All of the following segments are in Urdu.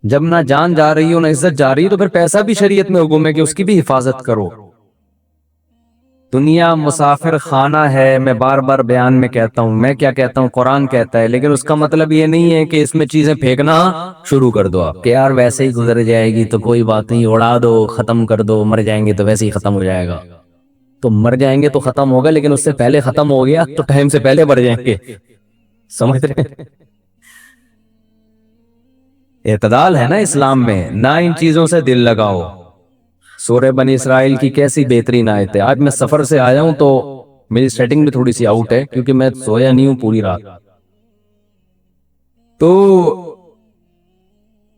جب نہ جان جا رہی ہو نہ عزت جا رہی ہے تو پھر پیسہ بھی شریعت میں حکم ہے کہ اس کی بھی حفاظت کرو۔ دنیا مسافر خانہ ہے، میں بار بار بیان میں کہتا ہوں، میں کیا کہتا ہوں، قرآن کہتا ہے، لیکن اس کا مطلب یہ نہیں ہے کہ اس میں چیزیں پھینکنا شروع کر دو آپ کہ یار ویسے ہی گزر جائے گی تو کوئی بات نہیں، اڑا دو، ختم کر دو، مر جائیں گے تو ویسے ہی ختم ہو جائے گا۔ تو مر جائیں گے تو ختم ہوگا، لیکن اس سے پہلے ختم ہو گیا تو ٹائم سے پہلے مر جائیں گے، سمجھ رہے ہیں؟ اعتدال ہے نا اسلام میں، نہ ان چیزوں سے دل لگاؤ۔ سورہ بنی اسرائیل کی کیسی بہترین آیت ہے۔ آج میں سفر سے آیا ہوں تو میری سیٹنگ بھی تھوڑی سی آؤٹ ہے کیونکہ میں سویا نہیں ہوں پوری رات۔ تو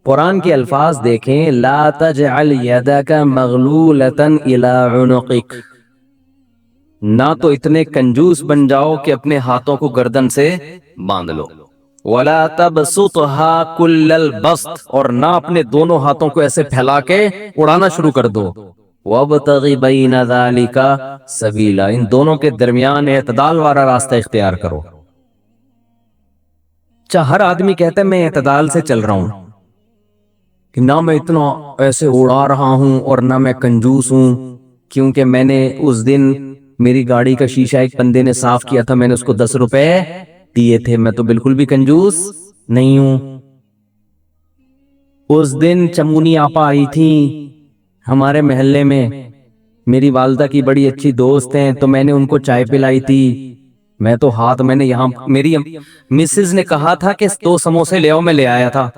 قرآن کے الفاظ دیکھیں، لا تجعل یدک مغلولۃ الی عنقک، نہ تو اتنے کنجوس بن جاؤ کہ اپنے ہاتھوں کو گردن سے باندھ لو، ولا تبسطها کل البسط، اور نہ اپنے دونوں ہاتھوں کو ایسے پھیلا کے اڑانا شروع کر دو، وابتغ بین ذلک سبیلا، ان دونوں کے درمیان اعتدال والا راستہ اختیار کرو۔ ہر آدمی کہتا ہے میں اعتدال سے چل رہا ہوں، کہ نہ میں اتنا ایسے اڑا رہا ہوں اور نہ میں کنجوس ہوں، کیونکہ میں نے اس دن میری گاڑی کا شیشہ ایک بندے نے صاف کیا تھا، میں نے اس کو 10 روپے دیے تھے، میں تو بالکل بھی کنجوس نہیں ہوں۔ اس دن چمونی آپا آئی تھی ہمارے محلے میں، میری والدہ کی بڑی اچھی دوست ہیں، تو میں نے ان کو چائے پلائی تھی، میں تو ہاتھ میں نے یہاں، میری مسز نے کہا تھا کہ 2 سموسے لے آؤ، میں لے آیا تھا۔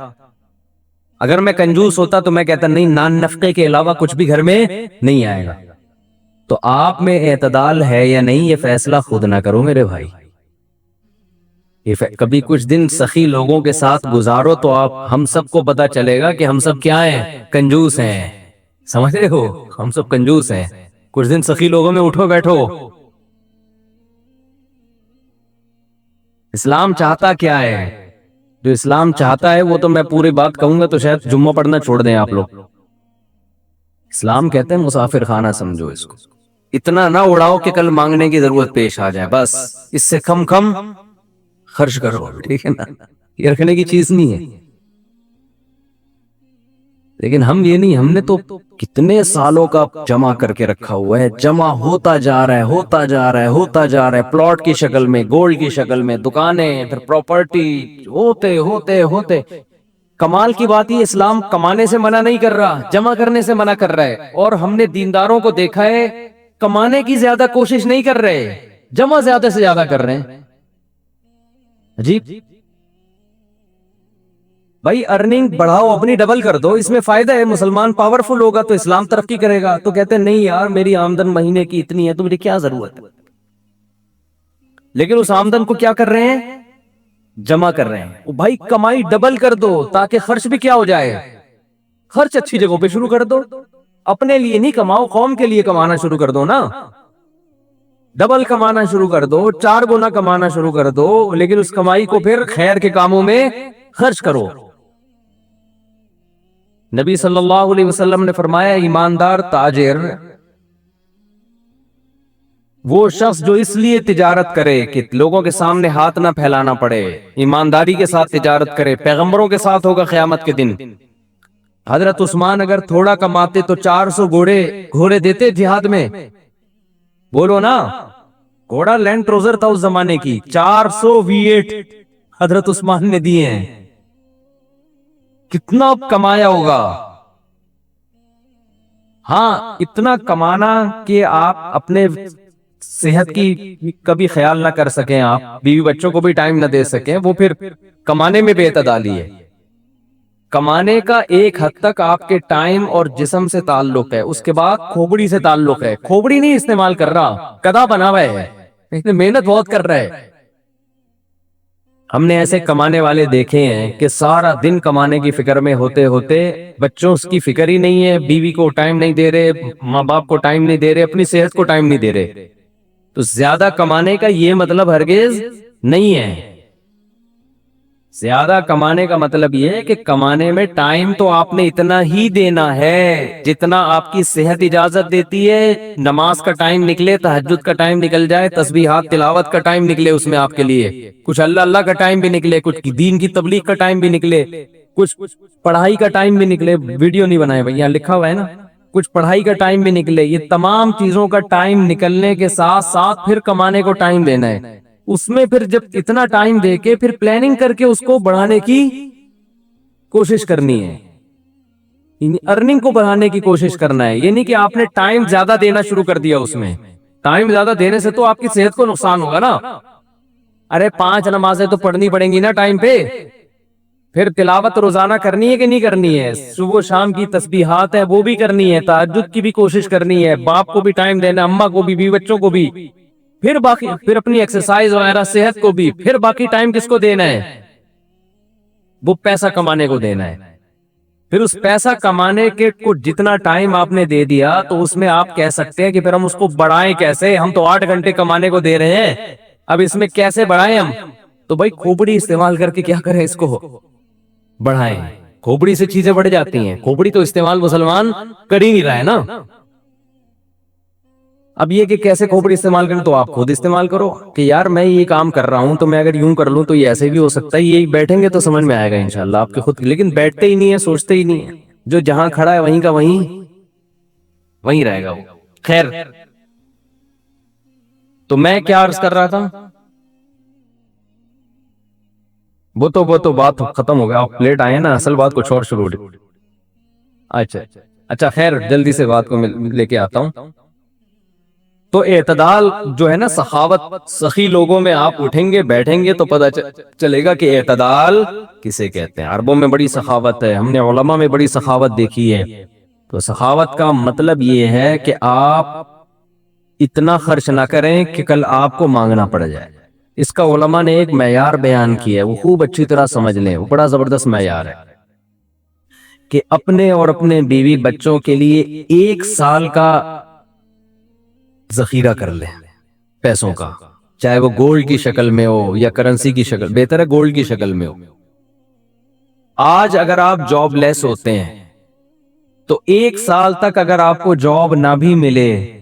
اگر میں کنجوس ہوتا تو میں کہتا نہیں، نان نفقے کے علاوہ کچھ بھی گھر میں نہیں آئے گا۔ تو آپ میں اعتدال ہے یا نہیں، یہ فیصلہ خود نہ کرو میرے بھائی۔ کبھی کچھ دن سخی لوگوں کے ساتھ گزارو تو آپ ہم سب کو پتا چلے گا کہ ہم سب کیا ہیں، کنجوس ہیں، سمجھ رہے ہو، ہم سب کنجوس ہیں۔ کچھ دن سخی لوگوں میں اٹھو بیٹھو۔ اسلام چاہتا کیا ہے؟ جو اسلام چاہتا ہے وہ تو میں پوری بات کہوں گا تو شاید جمعہ پڑھنا چھوڑ دیں آپ لوگ۔ اسلام کہتے ہیں مسافر خانہ سمجھو اس کو، اتنا نہ اڑاؤ کہ کل مانگنے کی ضرورت پیش آ جائے، بس اس سے کم خرچ کرو، ٹھیک ہے نا، یہ رکھنے کی چیز نہیں ہے۔ لیکن ہم یہ نہیں، ہم نے تو کتنے سالوں کا جمع کر کے رکھا ہوا ہے، جمع ہوتا جا رہا ہے، ہوتا جا رہا ہے، ہوتا جا رہا ہے، پلاٹ کی شکل میں، گولڈ کی شکل میں، دکانیں، پھر پراپرٹی، ہوتے ہوتے ہوتے۔ کمال کی بات یہ، اسلام کمانے سے منع نہیں کر رہا، جمع کرنے سے منع کر رہا ہے، اور ہم نے دینداروں کو دیکھا ہے کمانے کی زیادہ کوشش نہیں کر رہے، جمع زیادہ سے زیادہ کر رہے ہیں۔ عجیب بھائی، ارننگ بڑھاؤ، اپنی ڈبل کر دو، اس میں فائدہ ہے، مسلمان پاورفل ہوگا تو اسلام ترقی کرے گا۔ تو کہتے ہیں نہیں یار میری آمدن مہینے کی اتنی ہے تو مجھے کیا ضرورت ہے، لیکن اس آمدن کو کیا کر رہے ہیں، جمع کر رہے ہیں۔ بھائی کمائی ڈبل کر دو تاکہ خرچ بھی کیا ہو جائے، خرچ اچھی جگہوں پہ شروع کر دو، اپنے لیے نہیں کماؤ، قوم کے لیے کمانا شروع کر دو نا، ڈبل کمانا شروع کر دو، 4 گنا کمانا شروع کر دو، لیکن اس کمائی کو پھر خیر کے کاموں میں خرچ کرو۔ نبی صلی اللہ علیہ وسلم نے فرمایا ایماندار تاجر وہ شخص جو اس لیے تجارت کرے کہ لوگوں کے سامنے ہاتھ نہ پھیلانا پڑے، ایمانداری کے ساتھ تجارت کرے، پیغمبروں کے ساتھ ہوگا قیامت کے دن۔ حضرت عثمان اگر تھوڑا کماتے تو 400 گھوڑے دیتے جہاد میں، بولو نا، گھوڑا لینڈ کروزر تھا اس زمانے کی، 400 V8 حضرت عثمان نے دیے ہیں، کتنا کمایا ہوگا۔ ہاں اتنا کمانا کہ آپ اپنے صحت کی کبھی خیال نہ کر سکیں، آپ بیوی بچوں کو بھی ٹائم نہ دے سکیں، وہ پھر کمانے میں بے اعتدالی ہے۔ کمانے کا ایک حد تک آپ کے ٹائم اور جسم سے تعلق ہے، اس کے بعد کھوپڑی سے تعلق ہے، کھوپڑی نہیں استعمال کر رہا، گدھا بنا ہوا ہے، محنت بہت کر رہا ہے۔ ہم نے ایسے کمانے والے دیکھے ہیں کہ سارا دن کمانے کی فکر میں ہوتے ہوتے بچوں کی فکر ہی نہیں ہے، بیوی کو ٹائم نہیں دے رہے، ماں باپ کو ٹائم نہیں دے رہے، اپنی صحت کو ٹائم نہیں دے رہے۔ تو زیادہ کمانے کا یہ مطلب ہرگز نہیں ہے، زیادہ کمانے کا مطلب یہ ہے کہ کمانے میں ٹائم تو آپ نے اتنا ہی دینا ہے جتنا آپ کی صحت اجازت دیتی ہے، نماز کا ٹائم نکلے، تہجد کا ٹائم نکل جائے، تسبیحات تلاوت کا ٹائم نکلے اس میں آپ کے لیے، کچھ اللہ اللہ کا ٹائم بھی نکلے، کچھ دین کی تبلیغ کا ٹائم بھی نکلے، کچھ پڑھائی کا ٹائم بھی نکلے, ویڈیو نہیں بنائے بھائی, یہاں لکھا ہوا ہے نا, کچھ پڑھائی کا ٹائم بھی نکلے, یہ تمام چیزوں کا ٹائم نکلنے کے ساتھ ساتھ پھر کمانے کو ٹائم دینا ہے. اس میں پھر جب اتنا ٹائم دے کے پھر پلاننگ کر کے اس کو بڑھانے کی کوشش کرنی ہے, ارننگ کو بڑھانے کی کوشش کرنا ہے. یہ نہیں کہ آپ نے ٹائم زیادہ دینا شروع کر دیا, اس میں ٹائم زیادہ دینے سے تو آپ کی صحت کو نقصان ہوگا نا. ارے 5 نمازیں تو پڑھنی پڑیں گی نا ٹائم پہ, پھر تلاوت روزانہ کرنی ہے کہ نہیں کرنی ہے, صبح و شام کی تسبیحات ہے وہ بھی کرنی ہے, تہجد کی بھی کوشش کرنی ہے, باپ کو بھی ٹائم دینا, اماں کو بھی, بیوی بچوں کو بھی, پھر باقی پھر اپنی ایکسرسائز وغیرہ صحت کو بھی, پھر باقی ٹائم کس کو دینا ہے, وہ پیسہ کمانے کو دینا ہے. پھر اس پیسہ کمانے کے کو جتنا ٹائم آپ نے دے دیا تو اس میں آپ کہہ سکتے ہیں کہ پھر ہم اس کو بڑھائیں کیسے, ہم تو 8 گھنٹے کمانے کو دے رہے ہیں, اب اس میں کیسے بڑھائیں ہم. تو بھائی کھوپڑی استعمال کر کے کیا کریں, اس کو بڑھائیں. کھوپڑی سے چیزیں بڑھ جاتی ہیں, کھوپڑی تو استعمال مسلمان کر ہی نہیں رہا ہے نا. اب یہ کہ کیسے کھوپڑی استعمال کریں, تو آپ خود استعمال کرو کہ یار میں یہ کام کر رہا ہوں تو میں اگر یوں کر لوں تو یہ ایسے بھی ہو سکتا ہے, یہ بیٹھیں گے تو سمجھ میں آئے گا انشاءاللہ آپ کے خود. لیکن بیٹھتے ہی نہیں ہے, سوچتے ہی نہیں ہے, جو جہاں کھڑا ہے وہیں کا وہیں رہے گا وہ. خیر, تو میں کیا عرض کر رہا تھا, وہ تو بات ختم ہو گیا, آپ لیٹ آئے نا, اصل بات کچھ اور شروع ہوئی. اچھا خیر, جلدی سے بات کو لے کے آتا ہوں. تو اعتدال جو ہے نا, سخاوت, سخی لوگوں میں آپ اٹھیں گے بیٹھیں گے تو پتہ چلے گا کہ اعتدال کسے کہتے ہیں. عربوں میں بڑی سخاوت ہے, ہم نے علماء میں بڑی سخاوت دیکھی ہے. تو سخاوت کا مطلب یہ ہے کہ آپ اتنا خرچ نہ کریں کہ کل آپ کو مانگنا پڑ جائے. اس کا علماء نے ایک معیار بیان کیا ہے, وہ خوب اچھی طرح سمجھ لیں, وہ بڑا زبردست معیار ہے کہ اپنے اور اپنے بیوی بچوں کے لیے 1 سال کا ذخیرہ کر لیں پیسوں کا, چاہے وہ گولڈ کی شکل میں ہو یا کرنسی کی شکل, بہتر ہے گولڈ کی شکل میں ہو. آج اگر آپ جاب لیس ہوتے ہیں تو 1 سال تک اگر آپ کو جاب نہ بھی ملے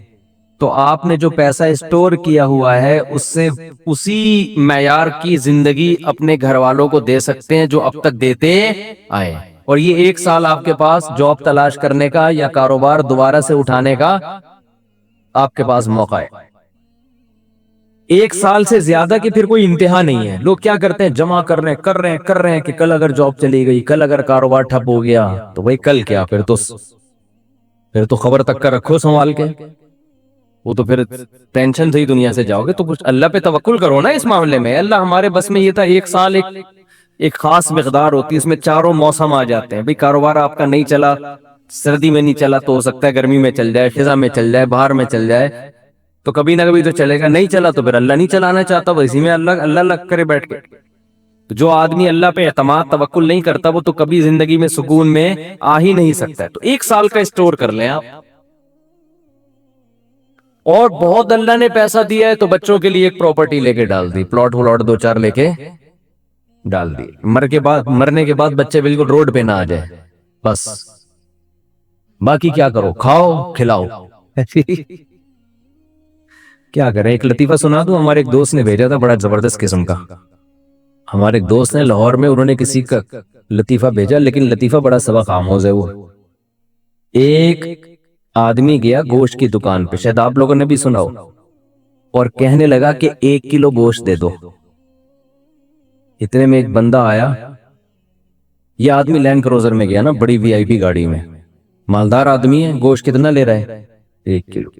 تو آپ نے جو پیسہ اسٹور کیا ہوا ہے اس سے اسی معیار کی زندگی اپنے گھر والوں کو دے سکتے ہیں جو اب تک دیتے آئے. اور یہ 1 سال آپ کے پاس جاب تلاش کرنے کا یا کاروبار دوبارہ سے اٹھانے کا آپ کے پاس موقع ہے. 1 سال سے زیادہ کی پھر کوئی انتہا نہیں ہے. لوگ کیا کرتے ہیں, جمع کر رہے ہیں کہ کل اگر جاب چلی گئی, کل اگر کاروبار ٹھپ ہو گیا تو بھائی کل کیا, پھر تو خبر تک کا رکھو سنبھال کے, وہ تو پھر ٹینشن سے ہی دنیا سے جاؤ گے. تو کچھ اللہ پہ توکل کرو نا اس معاملے میں. اللہ ہمارے بس میں یہ تھا 1 سال ایک خاص مقدار ہوتی ہے, اس میں چاروں موسم آ جاتے ہیں. بھئی کاروبار آپ کا نہیں چلا, سردی میں نہیں چلا تو ہو سکتا ہے گرمی میں چل جائے, خزاں میں چل جائے, باہر میں چل جائے, تو کبھی نہ کبھی تو چلے گا. نہیں چلا تو پھر اللہ نہیں چلانا چاہتا, وہ اسی میں اللہ لگ کرے بیٹھ کے. جو آدمی اللہ پہ اعتماد توکل نہیں کرتا وہ تو کبھی زندگی میں سکون میں آ ہی نہیں سکتا ہے. تو 1 سال کا اسٹور کر لیں آپ. اور بہت اللہ نے پیسہ دیا ہے تو بچوں کے لیے ایک پراپرٹی لے کے ڈال دی, پلاٹ 2-4 لے کے ڈال دی. مرنے کے بعد بچے بالکل روڈ پہ نہ آ جائے, بس باقی کیا کرو, کھاؤ کھلاؤ. کیا کریں, ایک لطیفہ سنا دوں. ہمارے ایک دوست نے بھیجا تھا, بڑا زبردست قسم کا. ہمارے ایک دوست نے لاہور میں, انہوں نے کسی کا لطیفہ بھیجا, لیکن لطیفہ بڑا سبق آموز ہے. وہ ایک آدمی گیا گوشت کی دکان پہ, شاید آپ لوگوں نے بھی سنا ہو, اور کہنے لگا کہ 1 کلو گوشت دے دو. اتنے میں ایک بندہ آیا, یہ آدمی لینڈ کروزر میں گیا نا, بڑی وی آئی پی گاڑی میں, مالدار آدمی ہے. گوشت کتنا لے رہا ہے, 1 کلو.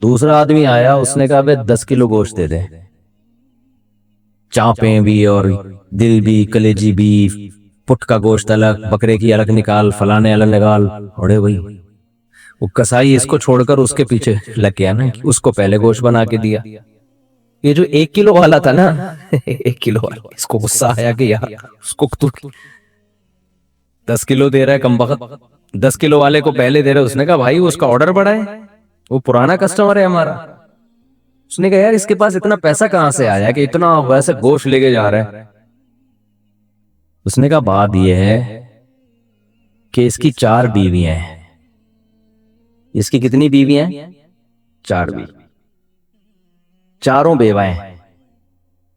دوسرا آدمی آیا, اس نے کہا 10 کلو گوشت دے دے, چانپیں بھی اور دل بھی, کلیجی بھی, پٹ کا گوشت الگ, بکرے کی الگ نکال, فلانے الگ نکال. اڑے بھائی وہ کسائی اس کو چھوڑ کر اس کے پیچھے لگ گیا نا, اس کو پہلے گوشت بنا کے دیا. یہ جو 1 کلو والا تھا نا, 1 کلو والا, اس کو غصہ آیا کہ یار اس کو 10 کلو دے رہا ہے کم بخت, 10 کلو والے کو پہلے دے رہا ہے. اس نے کہا بھائی اس کا آرڈر بڑھا ہے, وہ پرانا کسٹمر ہے ہمارا. اس نے کہا یار اس کے پاس اتنا پیسہ کہاں سے آیا کہ اتنا ویسے گوشت لے کے جا رہا ہے. اس نے کہا بات یہ ہے کہ اس کی 4 بیویاں ہیں. اس کی کتنی بیویاں؟ 4 بیوی, چاروں بیوائیں ہیں.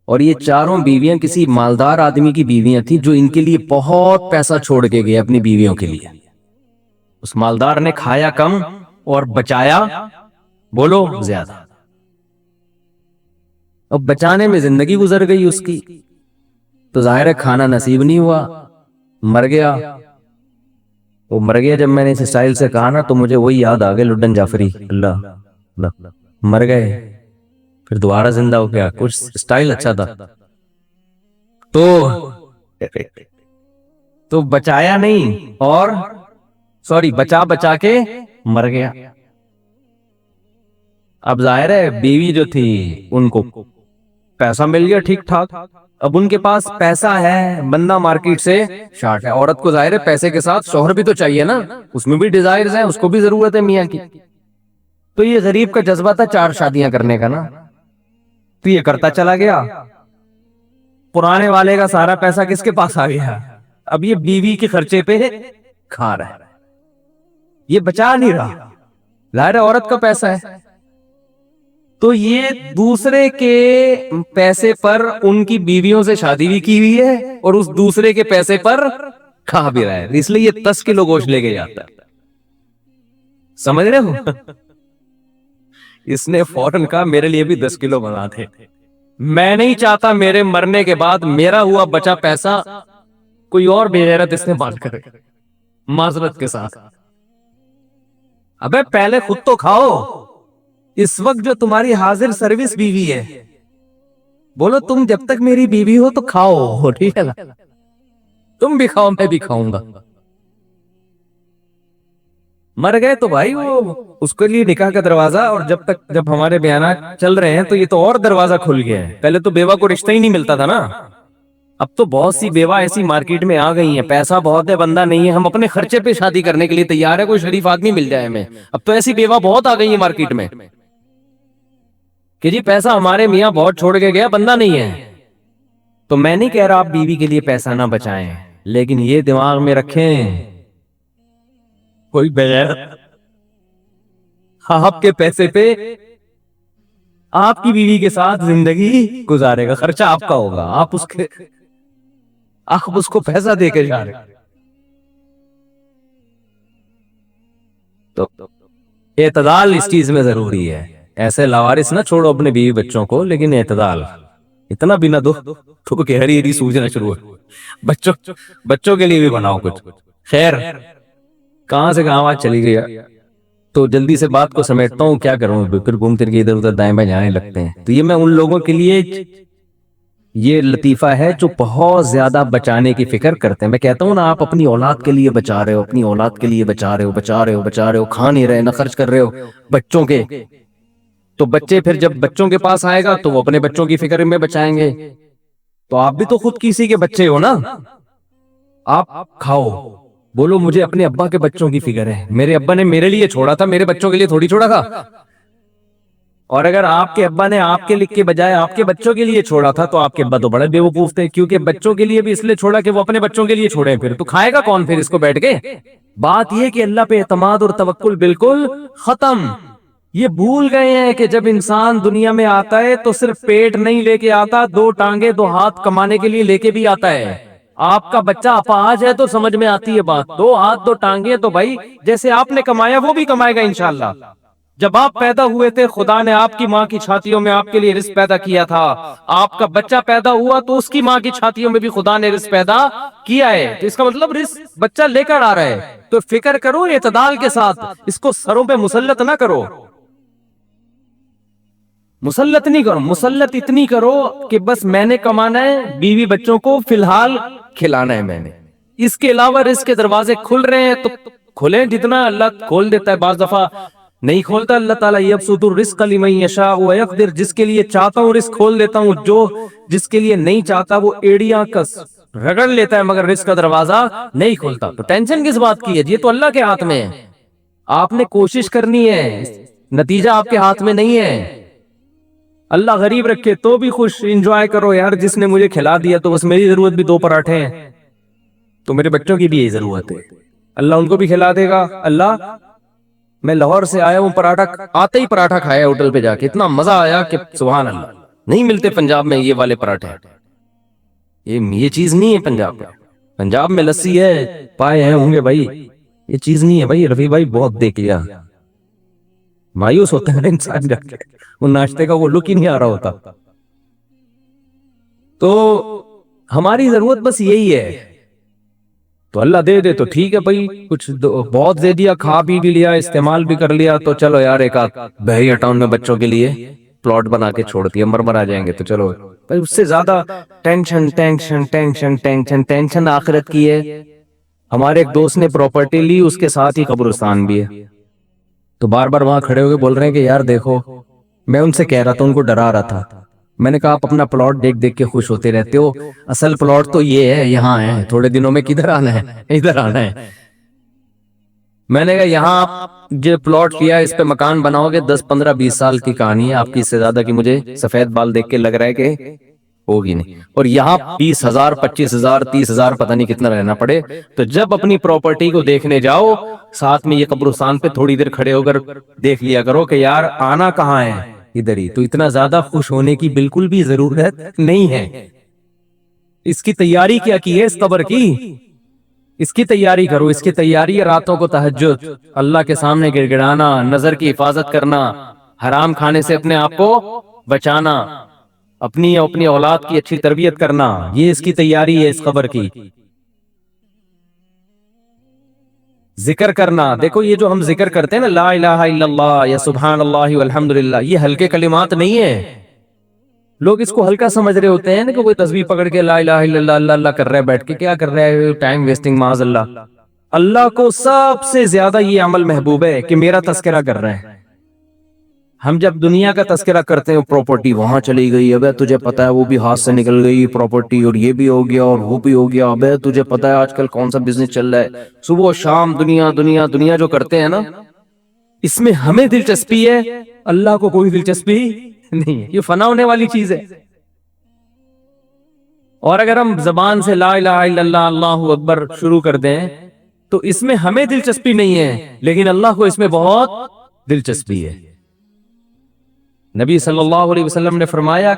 اور یہ چاروں بیویاں کسی مالدار آدمی کی بیویاں تھیں جو ان کے لیے بہت پیسہ چھوڑ کے گئے اپنی بیویوں کے لیے. اس مالدار نے کھایا کم اور بچایا بولو زیادہ. اب بچانے میں زندگی گزر گئی اس کی تو ظاہر ہے کھانا نصیب نہیں ہوا, مر گیا. وہ مر گیا جب میں نے اس اسٹائل سے کہا نا تو مجھے وہی یاد آ گئے لڈن جعفری, اللہ مر گئے پھر دوبارہ زندہ ہو گیا, کچھ اسٹائل اچھا تھا. تو بچایا نہیں اور بچا کے مر گیا. اب ظاہر ہے بیوی جو تھی ان کو پیسہ مل گیا ٹھیک ٹھاک, اب ان کے پاس پیسہ ہے, بندہ مارکیٹ سے شارٹ ہے. عورت کو ظاہر ہے پیسے کے ساتھ شوہر بھی تو چاہیے نا, اس میں بھی ڈیزائرز ہیں, اس کو بھی ضرورت ہے میاں کی. تو یہ غریب کا جذبہ تھا 4 شادیاں کرنے کا نا, تو یہ کرتا چلا گیا. پرانے والے کا سارا پیسہ کس کے پاس آ گیا, اب یہ بیوی کے خرچے پہ کھا رہا ہے, یہ بچا نہیں رہا, ظاہر ہے عورت کا پیسہ ہے. تو یہ دوسرے کے پیسے پر ان کی بیویوں سے شادی بھی کی ہوئی ہے اور اس دوسرے کے پیسے پر کھا بھی رہا ہے, اس لیے یہ 10 کلو گوشت لے کے جاتا ہے. سمجھ رہے ہو؟ اس نے فوراً کہا میرے لیے بھی 10 کلو بنا دے, میں نہیں چاہتا میرے مرنے کے بعد میرا ہوا بچا پیسہ کوئی اور بے غیرت استعمال کرے. معذرت کے ساتھ, ابے پہلے خود تو کھاؤ. اس وقت جو تمہاری حاضر سروس بیوی ہے, بولو تم جب تک میری بیوی ہو تو کھاؤ, ٹھیک ہے نا, تم بھی کھاؤ میں بھی کھاؤں گا. مر گئے تو بھائی وہ اس کے لیے نکاح کا دروازہ, اور جب ہمارے بیانات چل رہے ہیں تو یہ تو اور دروازہ کھل گیا ہے. پہلے تو بیوہ کو رشتہ ہی نہیں ملتا تھا نا, اب تو بہت سی بیوہ ایسی مارکیٹ میں آ گئی ہیں, پیسہ بہت ہے, بندہ نہیں ہے, ہم اپنے خرچے پہ شادی کرنے کے لیے تیار ہے, کوئی شریف آدمی مل جائے ہمیں. اب تو ایسی بیوہ بہت آ گئی ہیں مارکیٹ میں کہ جی پیسہ ہمارے میاں بہت چھوڑ کے گیا, بندہ نہیں ہے. تو میں نہیں کہہ رہا آپ بیوی کے لیے پیسہ نہ بچائیں, لیکن یہ دماغ میں رکھیں کوئی بغیر آپ کے پیسے پہ آپ کی بیوی کے ساتھ زندگی گزارے گا, خرچہ آپ کا ہوگا, آپ اس کو پیسہ دے کے جا رہے. تو اعتدال اس چیز میں ضروری ہے. ایسے لاوارث نہ چھوڑو اپنے بیوی بچوں کو, لیکن اعتدال, اتنا بھی نہ دو تو کہ ہری ہری سوجنا شروع ہے. بچوں کے لیے بھی بناؤ کچھ. خیر کہاں سے کہاں بات چلی گئی, تو جلدی سے بات کو سمیٹتا ہوں, کیا کروں پھر گھوم پھر کے ادھر ادھر دائیں بائیں جانے لگتے ہیں. تو یہ میں ان لوگوں کے لیے یہ لطیفہ ہے جو بہت زیادہ بچانے کی فکر کرتے ہیں. میں کہتا ہوں نا, آپ اپنی اولاد کے لیے بچا رہے ہو, اپنی اولاد کے لیے بچا رہے ہو, کھا نہیں رہے, نہ خرچ کر رہے ہو بچوں کے, تو بچے پھر جب بچوں کے پاس آئے گا تو وہ اپنے بچوں کی فکر میں بچائیں گے. تو آپ بھی تو خود کسی کے بچے ہو نا, آپ کھاؤ, بولو مجھے اپنے ابا کے بچوں کی فکر ہے, میرے ابا نے میرے لیے چھوڑا تھا, میرے بچوں کے لیے تھوڑی چھوڑا تھا. اور اگر آپ کے ابا نے آپ کے لکھ کے بجائے آپ کے بچوں کے لیے چھوڑا تھا تو آپ کے ابا تو بڑے بیوقوف تھے, کیونکہ بچوں کے لیے بھی اس لیے چھوڑا کہ وہ اپنے بچوں کے لیے چھوڑے, پھر تو کھائے گا کون پھر اس کو بیٹھ کے. بات یہ کہ اللہ پہ اعتماد اور توکل بالکل ختم. یہ بھول گئے ہیں کہ جب انسان دنیا میں آتا ہے تو صرف پیٹ نہیں لے کے آتا, 2 ٹانگیں 2 ہاتھ کمانے کے لیے لے کے بھی آتا ہے. آپ کا بچہ اپاہج ہے تو سمجھ میں آتی ہے بات, 2 ہاتھ 2 ٹانگیں تو بھائی جیسے آپ نے کمایا وہ بھی کمائے گا انشاءاللہ. جب آپ پیدا ہوئے تھے خدا نے آپ کی ماں کی چھاتیوں میں آپ کے لیے رزق پیدا کیا تھا, آپ کا بچہ پیدا ہوا تو اس کی ماں کی چھاتیوں میں بھی خدا نے رزق پیدا کیا ہے. تو اس کا مطلب رزق بچہ لے کر آ رہا ہے. تو فکر کرو اعتدال کے ساتھ, اس کو سروں پہ مسلط نہ کرو, مسلط نہیں کرو, مسلط اتنی کرو کہ بس میں نے کمانا ہے, بیوی بچوں کو فی الحال کھلانا ہے میں نے, اس کے علاوہ رزق کے دروازے کھل رہے ہیں تو کھلیں, جتنا اللہ کھول دیتا ہے, بعض دفعہ نہیں کھولتا اللہ تعالیٰ. یبسط الرزق لمن یشاء ویقدر, جس کے لیے چاہتا ہوں رزق کھول دیتا ہوں, جو جس کے لیے نہیں چاہتا وہ ایڑیاں کس رگڑ لیتا ہے مگر رزق کا دروازہ نہیں کھولتا. تو ٹینشن کس بات کی ہے, یہ تو اللہ کے ہاتھ میں ہے, آپ نے کوشش کرنی ہے, نتیجہ آپ کے ہاتھ میں نہیں ہے. اللہ غریب رکھے تو بھی خوش, انجوائے کرو یار, جس نے مجھے کھلا دیا تو بس میری ضرورت بھی 2 پراٹھے ہیں, تو میرے بچوں کی بھی یہی ضرورت ہے, اللہ ان کو بھی کھلا دے گا. اللہ میں لاہور سے آیا ہوں, پراٹھا آتے ہی پراٹھا کھایا ہوٹل پہ جا کے, اتنا مزہ آیا کہ سبحان اللہ. نہیں ملتے پنجاب میں یہ والے پراٹھے، یہ چیز نہیں ہے پنجاب میں. پنجاب میں لسی ہے، پائے ہیں ہوں گے بھائی، یہ چیز نہیں ہے بھائی. رفیع بھائی بہت دیکھ لیا، مایوس ہوتا ہے انسان جا کے، وہ ناشتے کا وہ لک ہی نہیں آ رہا ہوتا. تو ہماری ضرورت بس یہی ہے. تو اللہ دے دے تو ٹھیک ہے بھائی، کچھ بہت دے دیا، کھا پی بھی لیا، استعمال بھی کر لیا، تو چلو یار ایک آدھ بحیرہ ٹاؤن میں بچوں کے لیے پلاٹ بنا کے چھوڑ دیا، مر آ جائیں گے تو چلو. بھائی اس سے زیادہ tension tension tension tension tension آخرت کی ہے. ہمارے ایک دوست نے پراپرٹی لی، اس کے ساتھ ہی قبرستان بھی ہے. تو بار بار وہاں کھڑے ہو کے بول رہے ہیں کہ یار دیکھو، میں ان سے کہہ رہا تھا، ان کو ڈرا رہا تھا. میں نے کہا آپ اپنا پلاٹ دیکھ دیکھ کے خوش ہوتے رہتے ہو، اصل پلاٹ تو یہ ہے، یہاں ہے، تھوڑے دنوں میں کدھر آنا ہے، ادھر آنا ہے. میں نے کہا یہاں آپ جو پلاٹ لیا اس پہ مکان بناؤ گے، 10 15 20 سال کی کہانی ہے آپ کی، اس سے زیادہ کی مجھے سفید بال دیکھ کے لگ رہا ہے کہ ہوگی نہیں. اور یہاں 20,000 25,000 30,000 پتہ نہیں کتنا رہنا پڑے. تو جب اپنی پراپرٹی کو دیکھنے جاؤ، ساتھ میں یہ قبرستان پہ تھوڑی دیر کھڑے ہو کر دیکھ لیا کرو کہ یار آنا کہاں ہے، ادھر ہی. تو اتنا زیادہ خوش ہونے کی بالکل بھی ضرورت نہیں ہے. اس کی تیاری کیا کی ہے اس قبر کی، اس کی تیاری کرو. اس کی تیاری ہے راتوں کو تہجد، اللہ کے سامنے گڑ گڑانا، نظر کی حفاظت کرنا، حرام کھانے سے اپنے آپ کو بچانا، اپنی اولاد کی اچھی تربیت کرنا. یہ اس کی تیاری ہے اس قبر کی. ذکر کرنا، دیکھو یہ جو ہم ذکر کرتے ہیں نا، لا الہ الا اللہ یا سبحان اللہ والحمدللہ، یہ ہلکے کلمات نہیں ہیں. لوگ اس کو ہلکا سمجھ رہے ہوتے ہیں نا، کہ کوئی تسبیح پکڑ کے لا الہ الا اللہ اللہ اللہ کر رہا ہے بیٹھ کے، کیا کر رہا ہے، ٹائم ویسٹنگ معاذ اللہ. اللہ کو سب سے زیادہ یہ عمل محبوب ہے کہ میرا تذکرہ کر رہے ہیں. ہم جب دنیا کا تذکرہ کرتے ہیں، پراپرٹی وہاں چلی گئی، ابے تجھے پتا ہے وہ بھی ہاتھ سے نکل گئی پراپرٹی، اور یہ بھی ہو گیا اور وہ بھی ہو گیا، ابے تجھے پتا ہے آج کل کون سا بزنس چل رہا ہے. صبح و شام دنیا دنیا دنیا جو کرتے ہیں نا، اس میں ہمیں دلچسپی ہے، اللہ کو کوئی دلچسپی نہیں ہے. یہ فنا ہونے والی چیز ہے. اور اگر ہم زبان سے لا الہ الا اللہ اللہ اکبر شروع کر دیں تو اس میں ہمیں دلچسپی نہیں ہے، لیکن اللہ کو اس میں بہت دلچسپی ہے. نبی صلی اللہ علیہ وسلم نے فرمایا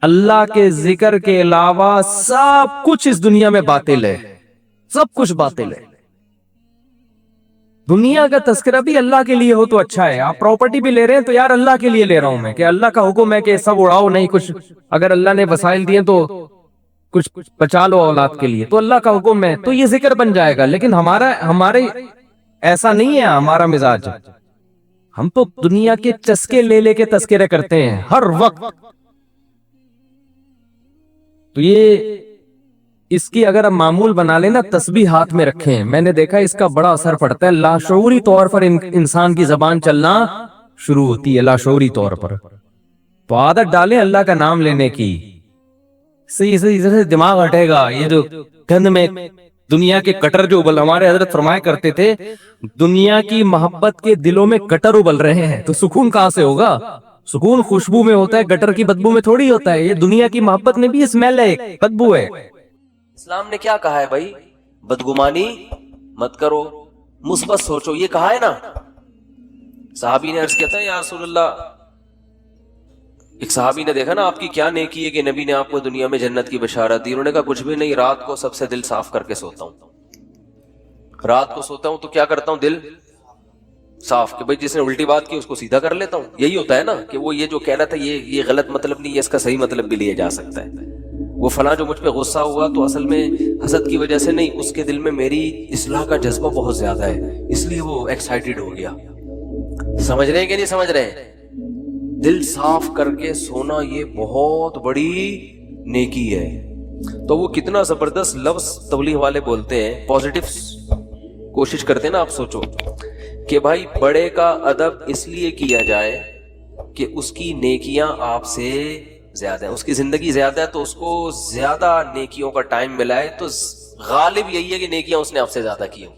اللہ کے ذکر کے علاوہ سب کچھ اس دنیا میں باطل ہے، سب کچھ باطل ہے. دنیا کا تذکرہ بھی اللہ کے لیے ہو تو اچھا ہے. آپ پراپرٹی بھی لے رہے ہیں تو یار اللہ کے لیے لے رہا ہوں میں، کہ اللہ کا حکم ہے کہ سب اڑاؤ نہیں، کچھ اگر اللہ نے وسائل دیے تو کچھ بچا لو اولاد کے لیے، تو اللہ کا حکم ہے تو یہ ذکر بن جائے گا. لیکن ہمارے ایسا نہیں ہے ہمارا مزاج. ہم تو دنیا کے چسکے لے لے کے تذکرے کرتے ہیں ہر وقت. تو یہ اس کی اگر ہم معمول بنا لینا، تسبیح ہاتھ میں رکھیں، میں نے دیکھا اس کا بڑا اثر پڑتا ہے. لاشعوری طور پر انسان کی زبان چلنا شروع ہوتی ہے، لاشعوری طور پر. تو عادت ڈالیں اللہ کا نام لینے کی، صحیح سے دماغ ہٹے گا. یہ جو گند میں دنیا کے کٹر جو ابل، ہمارے حضرت فرمایا کرتے تھے دنیا کی محبت کے دلوں میں کٹر ابل رہے ہیں، تو سکون کہاں سے ہوگا؟ سکون خوشبو میں ہوتا ہے، گٹر کی بدبو میں تھوڑی ہوتا ہے. یہ دنیا کی محبت میں بھی اسمیل ہے، بدبو ہے. اسلام نے کیا کہا ہے بھائی؟ بدگمانی مت کرو، مثبت سوچو، یہ کہا ہے نا. صحابی نے عرض کیا تھا یا رسول اللہ، ایک صحابی نے دیکھا نا آپ کی کیا نیکی ہے کہ نبی نے آپ کو دنیا میں جنت کی بشارت دی. انہوں نے کہا کچھ بھی نہیں، رات کو سب سے دل صاف کر کے سوتا ہوں. رات کو سوتا ہوں تو کیا کرتا ہوں؟ دل صاف، کہ بھائی جس نے الٹی بات کی اس کو سیدھا کر لیتا ہوں. یہی ہوتا ہے نا کہ وہ یہ جو کہہ رہا تھا یہ غلط مطلب نہیں ہے، اس کا صحیح مطلب بھی لیا جا سکتا ہے. وہ فلاں جو مجھ پہ غصہ ہوا تو اصل میں حسد کی وجہ سے نہیں، اس کے دل میں میری اصلاح کا جذبہ بہت زیادہ ہے، اس لیے وہ ایکسائٹڈ ہو گیا. سمجھ رہے ہیں کہ نہیں سمجھ رہے ہیں؟ دل صاف کر کے سونا یہ بہت بڑی نیکی ہے. تو وہ کتنا زبردست لفظ تبلیغ والے بولتے ہیں، پازیٹیو کوشش کرتے ہیں نا. آپ سوچو کہ بھائی بڑے کا ادب اس لیے کیا جائے کہ اس کی نیکیاں آپ سے زیادہ ہے، اس کی زندگی زیادہ ہے، تو اس کو زیادہ نیکیوں کا ٹائم ملا ہے، تو غالب یہی ہے کہ نیکیاں اس نے آپ سے زیادہ کی ہوں.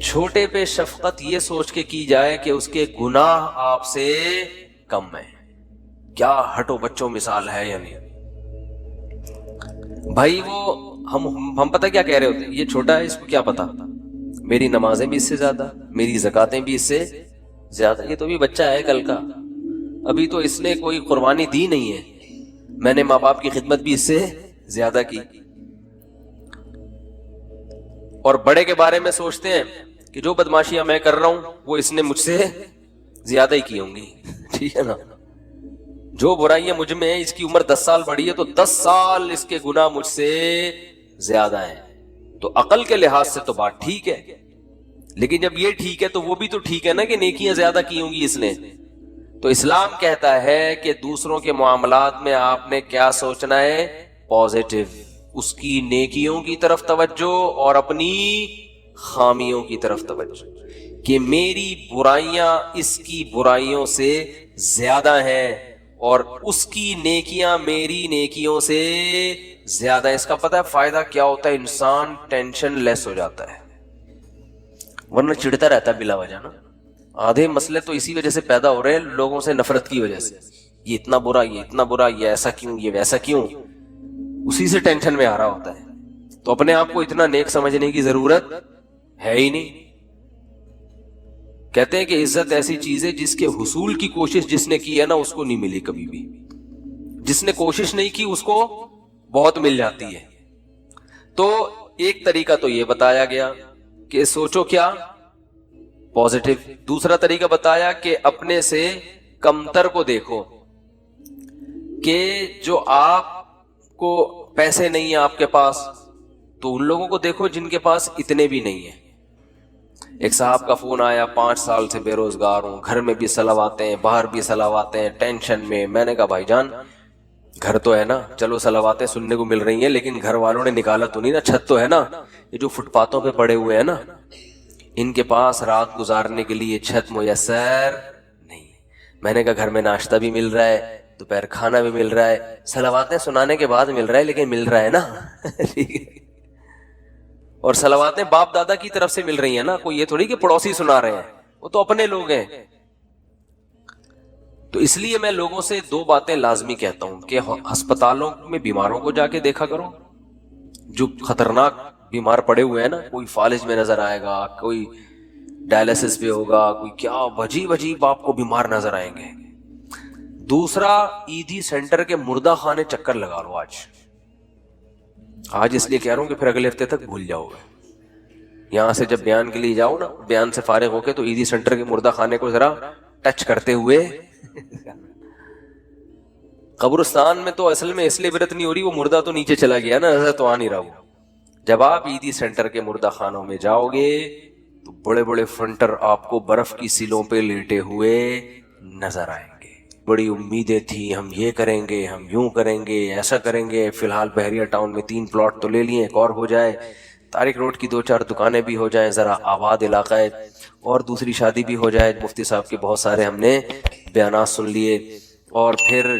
چھوٹے پہ شفقت یہ سوچ کے کی جائے کہ اس کے گناہ آپ سے کم ہیں. کیا ہٹو بچوں مثال ہے. یعنی بھائی وہ ہم پتہ کیا کہہ رہے ہوتے ہیں، یہ چھوٹا ہے اس کو کیا پتا، میری نمازیں بھی اس سے زیادہ، میری زکاتیں بھی اس سے زیادہ، یہ تو بھی بچہ ہے کل کا. ابھی تو اس نے کوئی قربانی دی نہیں ہے، میں نے ماں باپ کی خدمت بھی اس سے زیادہ کی. اور بڑے کے بارے میں سوچتے ہیں کہ جو بدماشیاں میں کر رہا ہوں وہ اس نے مجھ سے زیادہ ہی کی ہوں گی. ٹھیک ہے نا؟ جو برائیاں مجھ میں ہیں، اس کی عمر 10 سال بڑی ہے تو 10 سال اس کے گناہ مجھ سے زیادہ ہیں. تو عقل کے لحاظ سے تو بات ٹھیک ہے، لیکن جب یہ ٹھیک ہے تو وہ بھی تو ٹھیک ہے نا کہ نیکیاں زیادہ کی ہوں گی اس نے. تو اسلام کہتا ہے کہ دوسروں کے معاملات میں آپ نے کیا سوچنا ہے؟ پازیٹو، اس کی نیکیوں کی طرف توجہ اور اپنی خامیوں کی طرف توجہ، کہ میری برائیاں اس کی برائیوں سے زیادہ ہیں اور اس کی نیکیاں میری نیکیوں سے زیادہ. اس کا پتہ ہے فائدہ کیا ہوتا ہے؟ انسان ٹینشن لیس ہو جاتا ہے، ورنہ چڑھتا رہتا ہے بلا وجہ نا. آدھے مسئلے تو اسی وجہ سے پیدا ہو رہے ہیں، لوگوں سے نفرت کی وجہ سے. یہ اتنا برا، یہ اتنا برا، یہ ایسا کیوں، یہ ویسا کیوں، اسی سے ٹینشن میں آ رہا ہوتا ہے. تو اپنے آپ کو اتنا نیک سمجھنے کی ضرورت ہے ہی نہیں. کہتے ہیں کہ عزت ایسی چیز ہے جس کے حصول کی کوشش جس نے کی ہے نا اس کو نہیں ملی کبھی بھی. جس نے کوشش نہیں کی اس کو بہت مل جاتی ہے. تو ایک طریقہ تو یہ بتایا گیا کہ سوچو کیا؟ پازیٹو. دوسرا طریقہ بتایا کہ اپنے سے کمتر کو دیکھو، کہ جو آپ کو پیسے نہیں ہیں آپ کے پاس تو ان لوگوں کو دیکھو جن کے پاس اتنے بھی نہیں ہیں. ایک صاحب کا فون آیا، 5 سال سے بے روزگار ہوں، گھر میں بھی صلواتے ہیں، باہر بھی صلواتے ہیں، ٹینشن میں. میں نے کہا بھائی جان گھر تو ہے نا، چلو صلواتیں سننے کو مل رہی ہیں لیکن گھر والوں نے نکالا تو نہیں نا، چھت تو ہے نا. یہ جو فٹ پاتھوں پہ پڑے ہوئے ہیں نا، ان کے پاس رات گزارنے کے لیے چھت میسر نہیں. میں نے کہا گھر میں ناشتہ بھی مل رہا ہے، دوپہر کھانا بھی مل رہا ہے، صلواتیں سنانے کے بعد مل رہا ہے لیکن مل رہا ہے نا. اور صلواتیں باپ دادا کی طرف سے مل رہی ہیں نا، کوئی یہ تھوڑی کہ پڑوسی سنا رہے ہیں، وہ تو اپنے لوگ ہیں. تو اس لیے میں لوگوں سے 2 باتیں لازمی کہتا ہوں کہ ہسپتالوں میں بیماروں کو جا کے دیکھا کرو، جو خطرناک بیمار پڑے ہوئے ہیں نا، کوئی فالج میں نظر آئے گا، کوئی ڈائلسس پہ ہوگا، کوئی کیا عجیب عجیب آپ کو بیمار نظر آئیں گے. دوسرا، عیدی سینٹر کے مردہ خانے چکر لگا لو آج اس لیے کہہ رہا ہوں کہ پھر اگلے ہفتے تک بھول جاؤ گے. یہاں سے جب بیان کے لیے جاؤ نا، بیان سے فارغ ہو کے تو عیدی سینٹر کے مردہ خانے کو ذرا ٹچ کرتے ہوئے. قبرستان میں تو اصل میں اس لیے برت نہیں ہو رہی، وہ مردہ تو نیچے چلا گیا نا، نظر تو آ نہیں رہا وہ. جب آپ عیدی سینٹر کے مردہ خانوں میں جاؤ گے تو بڑے بڑے فرنٹر آپ کو برف کی سیلوں پہ لیٹے ہوئے نظر آئیں گے. بڑی امیدیں تھیں، ہم یہ کریں گے، ہم یوں کریں گے، ایسا کریں گے. فی الحال بحریہ ٹاؤن میں 3 پلاٹ تو لے لیے، ایک اور ہو جائے، طارق روڈ کی 2-4 دکانیں بھی ہو جائیں، ذرا آباد علاقہ ہے، اور دوسری شادی بھی ہو جائے. مفتی صاحب کے بہت سارے ہم نے بیانات سن لیے. اور پھر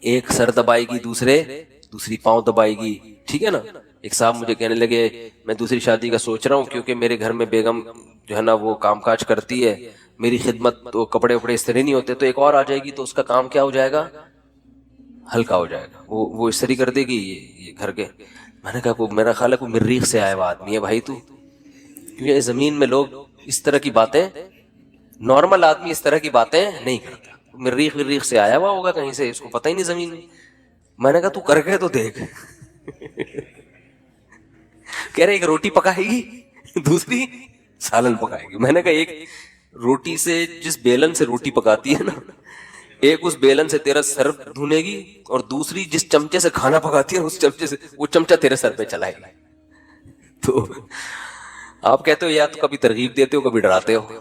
ایک سر دبائے گی، دوسری پاؤں دبائے گی. ٹھیک ہے نا؟ ایک صاحب مجھے کہنے لگے میں دوسری شادی کا سوچ رہا ہوں کیونکہ میرے گھر میں بیگم جو ہے نا وہ کام کاج کرتی ہے، میری خدمت تو کپڑے وپڑے استری نہیں ہوتے، تو ایک اور آ جائے گی تو اس کا کام کیا ہو جائے گا؟ ہلکا ہو جائے گا، وہ استری کر دے گی یہ گھر کے. میں نے کہا میرا خیال ہے کوئی مریخ سے آیا ہوا آدمی ہے بھائی تو، کیونکہ زمین میں لوگ اس طرح کی باتیں، نارمل آدمی اس طرح کی باتیں نہیں کرتا. مریخ سے آیا ہوا ہوگا کہیں سے، اس کو پتہ ہی نہیں زمین میں. میں نے کہا تو کر کے تو دیکھ. کہہ رہے ایک روٹی پکائے گی، دوسری سالن پکائے گی. میں نے کہا ایک روٹی سے، جس بیلن سے روٹی پکاتی ہے نا، ایک اس بیلن سے تیرا سر دھونے گی، اور دوسری جس چمچے سے کھانا پکاتی ہے اس چمچے سے وہ چمچہ تیرے سر پہ چلائے گی. تو آپ کہتے ہو یا تو کبھی ترغیب دیتے ہو کبھی ڈراتے ہو.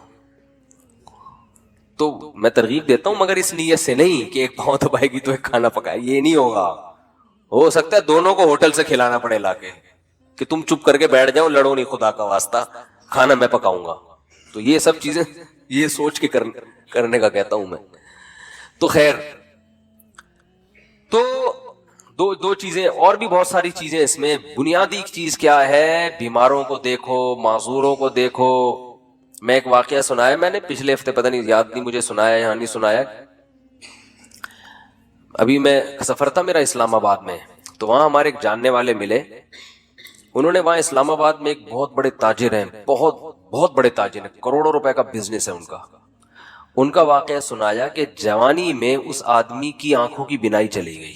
تو میں ترغیب دیتا ہوں مگر اس نیت سے نہیں کہ ایک پاؤں دبائے گی تو ایک کھانا پکائے. یہ نہیں ہوگا. ہو سکتا ہے دونوں کو ہوٹل سے کھلانا پڑے لا کے، کہ تم چپ کر کے بیٹھ جاؤ، لڑو نہیں، خدا کا واسطہ کھانا میں پکاؤں گا. تو یہ سب چیزیں یہ سوچ کے کرنے کا کہتا ہوں میں. تو خیر، تو دو چیزیں اور بھی بہت ساری چیزیں اس میں. بنیادی چیز کیا ہے؟ بیماروں کو دیکھو، معذوروں کو دیکھو. میں ایک واقعہ سنایا میں نے پچھلے ہفتے، پتہ نہیں یاد نہیں مجھے سنایا یا نہیں سنایا. ابھی میں سفر تھا میرا اسلام آباد میں، تو وہاں ہمارے ایک جاننے والے ملے. انہوں نے وہاں اسلام آباد میں ایک بہت بڑے تاجر ہیں، بہت بڑے تاجر ہیں، کروڑوں روپے کا بزنس ہے ان کا. ان کا واقعہ سنایا کہ جوانی میں اس آدمی کی آنکھوں کی بینائی چلی گئی،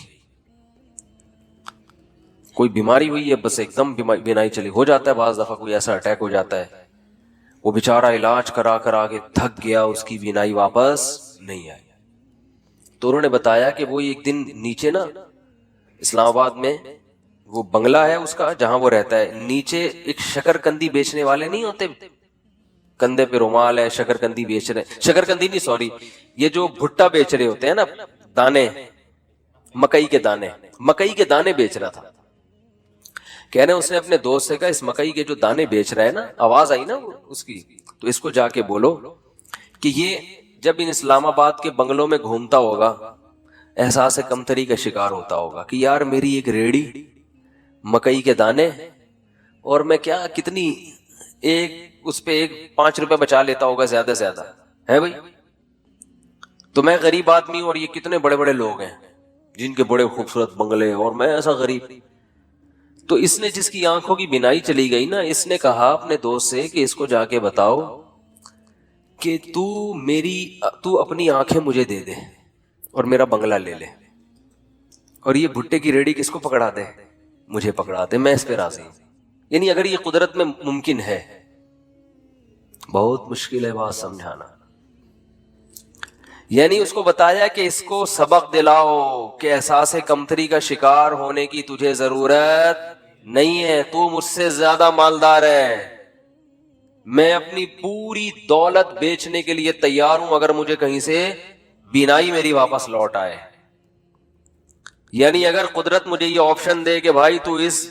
کوئی بیماری ہوئی ہے، بس ایک دم بینائی چلی، ہو جاتا ہے بعض دفعہ کوئی ایسا اٹیک ہو جاتا ہے، وہ بیچارہ علاج کرا کرا کے تھک گیا، اس کی بینائی واپس نہیں آئی۔ تو انہوں نے بتایا کہ وہ ایک دن نیچے نا اسلام آباد میں وہ بنگلہ ہے اس کا جہاں وہ رہتا ہے، نیچے ایک شکرکندی بیچنے والے نہیں ہوتے، کندھے پہ رومال ہے، شکرکندی بیچ رہے، شکرکندی نہیں سوری، یہ جو بھٹا بیچ رہے ہوتے ہیں نا، دانے، مکئی کے دانے، مکئی کے دانے بیچ رہا تھا۔ کہہ رہے ہیں اس نے اپنے دوست سے کہا اس مکئی کے جو دانے بیچ رہا ہے نا، آواز آئی نا اس کی، تو اس کو جا کے بولو کہ یہ جب ان اسلام آباد کے بنگلوں میں گھومتا ہوگا احساس کمتری کا شکار ہوتا ہوگا کہ یار میری ایک ریڑی، مکئی کے دانے، اور میں کیا کتنی ایک اس پہ ایک 5 روپے بچا لیتا ہوگا زیادہ سے زیادہ، ہے بھائی؟ تو میں غریب آدمی ہوں اور یہ کتنے بڑے بڑے لوگ ہیں جن کے بڑے خوبصورت بنگلے، اور میں ایسا غریب۔ تو اس نے جس کی آنکھوں کی بینائی چلی گئی نا، اس نے کہا اپنے دوست سے کہ اس کو جا کے بتاؤ کہ تو اپنی آنکھیں مجھے دے دے اور میرا بنگلہ لے لے، اور یہ بھٹے کی ریڑھی کس کو پکڑا دے، مجھے پکڑا دے، میں اس پہ راضی ہوں۔ یعنی اگر یہ قدرت میں ممکن ہے، بہت مشکل ہے بات سمجھانا۔ یعنی اس کو بتایا کہ اس کو سبق دلاؤ کہ احساس کمتری کا شکار ہونے کی تجھے ضرورت نہیں ہے، تو مجھ سے زیادہ مالدار ہے، میں اپنی پوری دولت بیچنے کے لیے تیار ہوں اگر مجھے کہیں سے بینائی میری واپس لوٹ آئے۔ یعنی اگر قدرت مجھے یہ آپشن دے کہ بھائی تو اس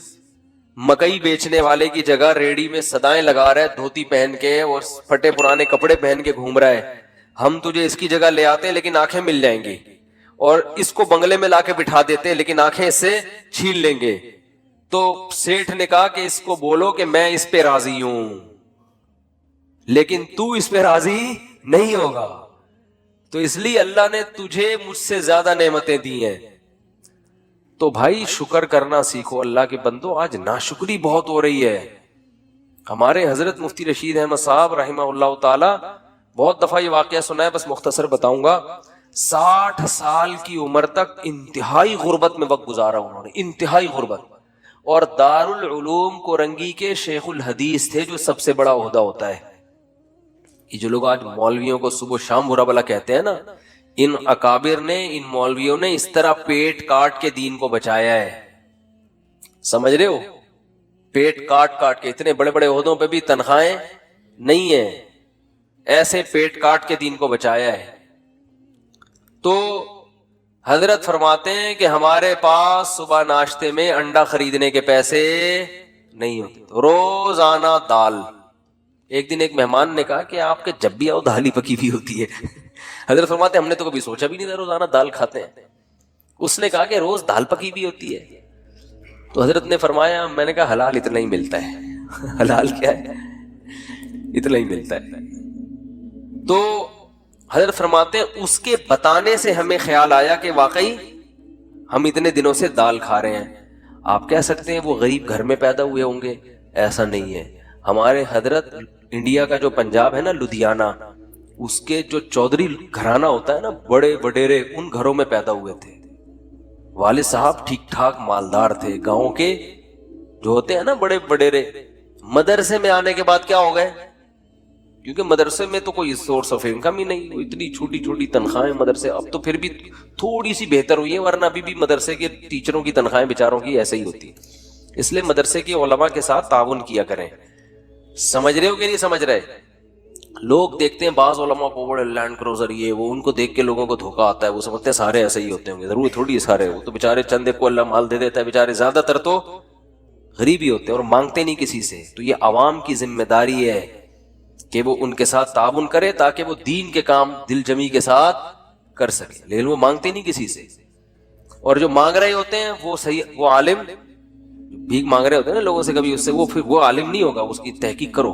مکئی بیچنے والے کی جگہ ریڑی میں صدائیں لگا رہا ہے دھوتی پہن کے اور پھٹے پرانے کپڑے پہن کے گھوم رہا ہے، ہم تجھے اس کی جگہ لے آتے لیکن آنکھیں مل جائیں گی، اور اس کو بنگلے میں لا کے بٹھا دیتے لیکن آنکھیں اس سے چھین لیں گے، تو سیٹھ نے کہا کہ اس کو بولو کہ میں اس پہ راضی ہوں لیکن تو اس پہ راضی نہیں ہوگا، تو اس لیے اللہ نے تجھے مجھ سے زیادہ نعمتیں دی ہیں۔ تو بھائی شکر کرنا سیکھو اللہ کے بندو، آج ناشکری بہت ہو رہی ہے۔ ہمارے حضرت مفتی رشید احمد صاحب رحمہ اللہ تعالی، بہت دفعہ یہ واقعہ سنا ہے، بس مختصر بتاؤں گا، 60 سال کی عمر تک انتہائی غربت میں وقت گزارا انہوں نے، انتہائی غربت، اور دارالعلوم کورنگی کے شیخ الحدیث تھے، جو سب سے بڑا عہدہ ہوتا ہے۔ یہ جو لوگ آج مولویوں کو صبح شام برا بلا کہتے ہیں نا، ان اکابر نے، ان مولویوں نے اس طرح پیٹ کاٹ کے دین کو بچایا ہے، سمجھ رہے ہو؟ پیٹ کاٹ کاٹ کے، اتنے بڑے بڑے عہدوں پہ بھی تنخواہیں نہیں ہیں، ایسے پیٹ کاٹ کے دین کو بچایا ہے۔ تو حضرت فرماتے ہیں کہ ہمارے پاس صبح ناشتے میں انڈا خریدنے کے پیسے نہیں ہوتے، روزانہ دال۔ ایک دن ایک مہمان نے کہا کہ آپ کے جب بھی آؤ دال ہی پکی ہوئی ہوتی ہے۔ حضرت فرماتے ہیں ہم نے تو کبھی سوچا بھی نہیں تھا روزانہ دال کھاتے ہیں۔ اس نے کہا کہ روز دال پکی بھی ہوتی ہے، تو حضرت نے فرمایا، میں نے کہا حلال اتنا ہی ملتا ہے۔ حلال کیا ہے؟ اتنا ہی ملتا ہے۔ تو حضرت فرماتے ہیں اس کے بتانے سے ہمیں خیال آیا کہ واقعی ہم اتنے دنوں سے دال کھا رہے ہیں۔ آپ کہہ سکتے ہیں وہ غریب گھر میں پیدا ہوئے ہوں گے، ایسا نہیں ہے۔ ہمارے حضرت انڈیا کا جو پنجاب ہے نا، لدھیانہ، اس کے جو چودھری گھرانہ ہوتا ہے نا، بڑے وڈیرے، ان گھروں میں پیدا ہوئے تھے۔ والد صاحب ٹھیک ٹھاک مالدار تھے، گاؤں کے جو ہوتے ہیں نا بڑے وڈیرے۔ مدرسے میں آنے کے بعد کیا ہو گئے؟ کیونکہ مدرسے میں تو کوئی سورس آف انکم ہی نہیں، اتنی چھوٹی چھوٹی تنخواہیں مدرسے، اب تو پھر بھی تھوڑی سی بہتر ہوئی ہے، ورنہ ابھی بھی مدرسے کے ٹیچروں کی تنخواہیں بیچاروں کی ایسے ہی ہوتی ہے۔ اس لیے مدرسے کے علماء کے ساتھ تعاون کیا کریں۔ سمجھ رہے ہو کہ نہیں سمجھ رہے؟ لوگ دیکھتے ہیں بعض علماء کو بڑے لینڈ کروزر، یہ وہ، ان کو دیکھ کے لوگوں کو دھوکا آتا ہے، وہ سمجھتے ہیں سارے ایسے ہی ہوتے ہوں گے، ضرور تھوڑی سارے، وہ تو بیچارے چند کو اللہ مال دے دیتا ہے، بیچارے زیادہ تر تو غریب ہی ہوتے ہیں اور مانگتے نہیں کسی سے۔ تو یہ عوام کی ذمہ داری ہے کہ وہ ان کے ساتھ تعاون کرے تاکہ وہ دین کے کام دل جمی کے ساتھ کر سکے، لیکن وہ مانگتے نہیں کسی سے۔ اور جو مانگ رہے ہوتے ہیں وہ صحیح، وہ عالم بھیک مانگ رہے ہوتے ہیں نا لوگوں سے کبھی، اس سے وہ پھر وہ عالم نہیں ہوگا، اس کی تحقیق کرو۔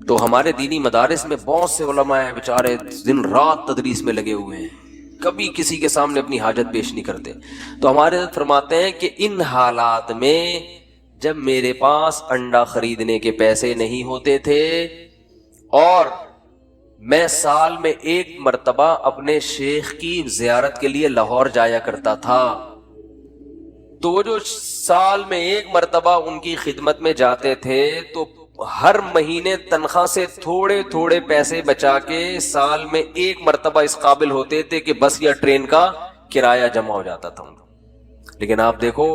تو ہمارے دینی مدارس میں بہت سے علماء ہیں بیچارے دن رات تدریس میں لگے ہوئے ہیں، کبھی کسی کے سامنے اپنی حاجت پیش نہیں کرتے۔ تو ہمارے حضرت فرماتے ہیں کہ ان حالات میں جب میرے پاس انڈا خریدنے کے پیسے نہیں ہوتے تھے اور میں سال میں ایک مرتبہ اپنے شیخ کی زیارت کے لیے لاہور جایا کرتا تھا، تو وہ جو سال میں ایک مرتبہ ان کی خدمت میں جاتے تھے تو ہر مہینے تنخواہ سے تھوڑے تھوڑے پیسے بچا کے سال میں ایک مرتبہ اس قابل ہوتے تھے کہ بس یا ٹرین کا کرایہ جمع ہو جاتا تھا ان کا۔ لیکن آپ دیکھو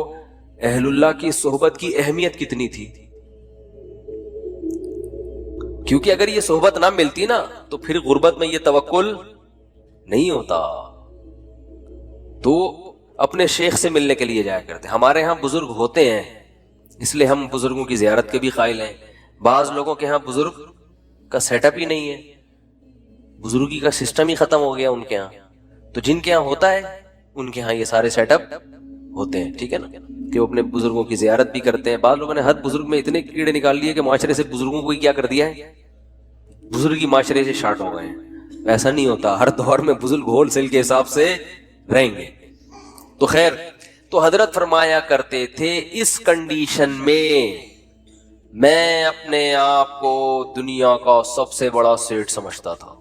اہل اللہ کی صحبت کی اہمیت کتنی تھی، کیونکہ اگر یہ صحبت نہ ملتی نا تو پھر غربت میں یہ توکل نہیں ہوتا۔ تو اپنے شیخ سے ملنے کے لیے جایا کرتے۔ ہمارے ہاں بزرگ ہوتے ہیں اس لیے ہم بزرگوں کی زیارت کے بھی قائل ہیں، بعض لوگوں کے ہاں بزرگ کا سیٹ اپ ہی نہیں ہے، بزرگی کا سسٹم ہی ختم ہو گیا ان کے ہاں، تو جن کے ہاں ہوتا ہے ان کے ہاں یہ سارے سیٹ اپ ہوتے ہیں، ٹھیک ہے نا، کہ وہ اپنے بزرگوں کی زیارت بھی کرتے ہیں۔ بعض لوگوں نے حد بزرگ میں اتنے کیڑے نکال لیے کہ معاشرے سے بزرگوں کو ہی کیا کر دیا ہے، بزرگی معاشرے سے شارٹ ہو گئے ہیں۔ ایسا نہیں ہوتا، ہر دور میں بزرگ ہول سیل کے حساب سے رہیں گے۔ تو خیر، تو حضرت فرمایا کرتے تھے اس کنڈیشن میں اپنے آپ کو دنیا کا سب سے بڑا سیٹ سمجھتا تھا۔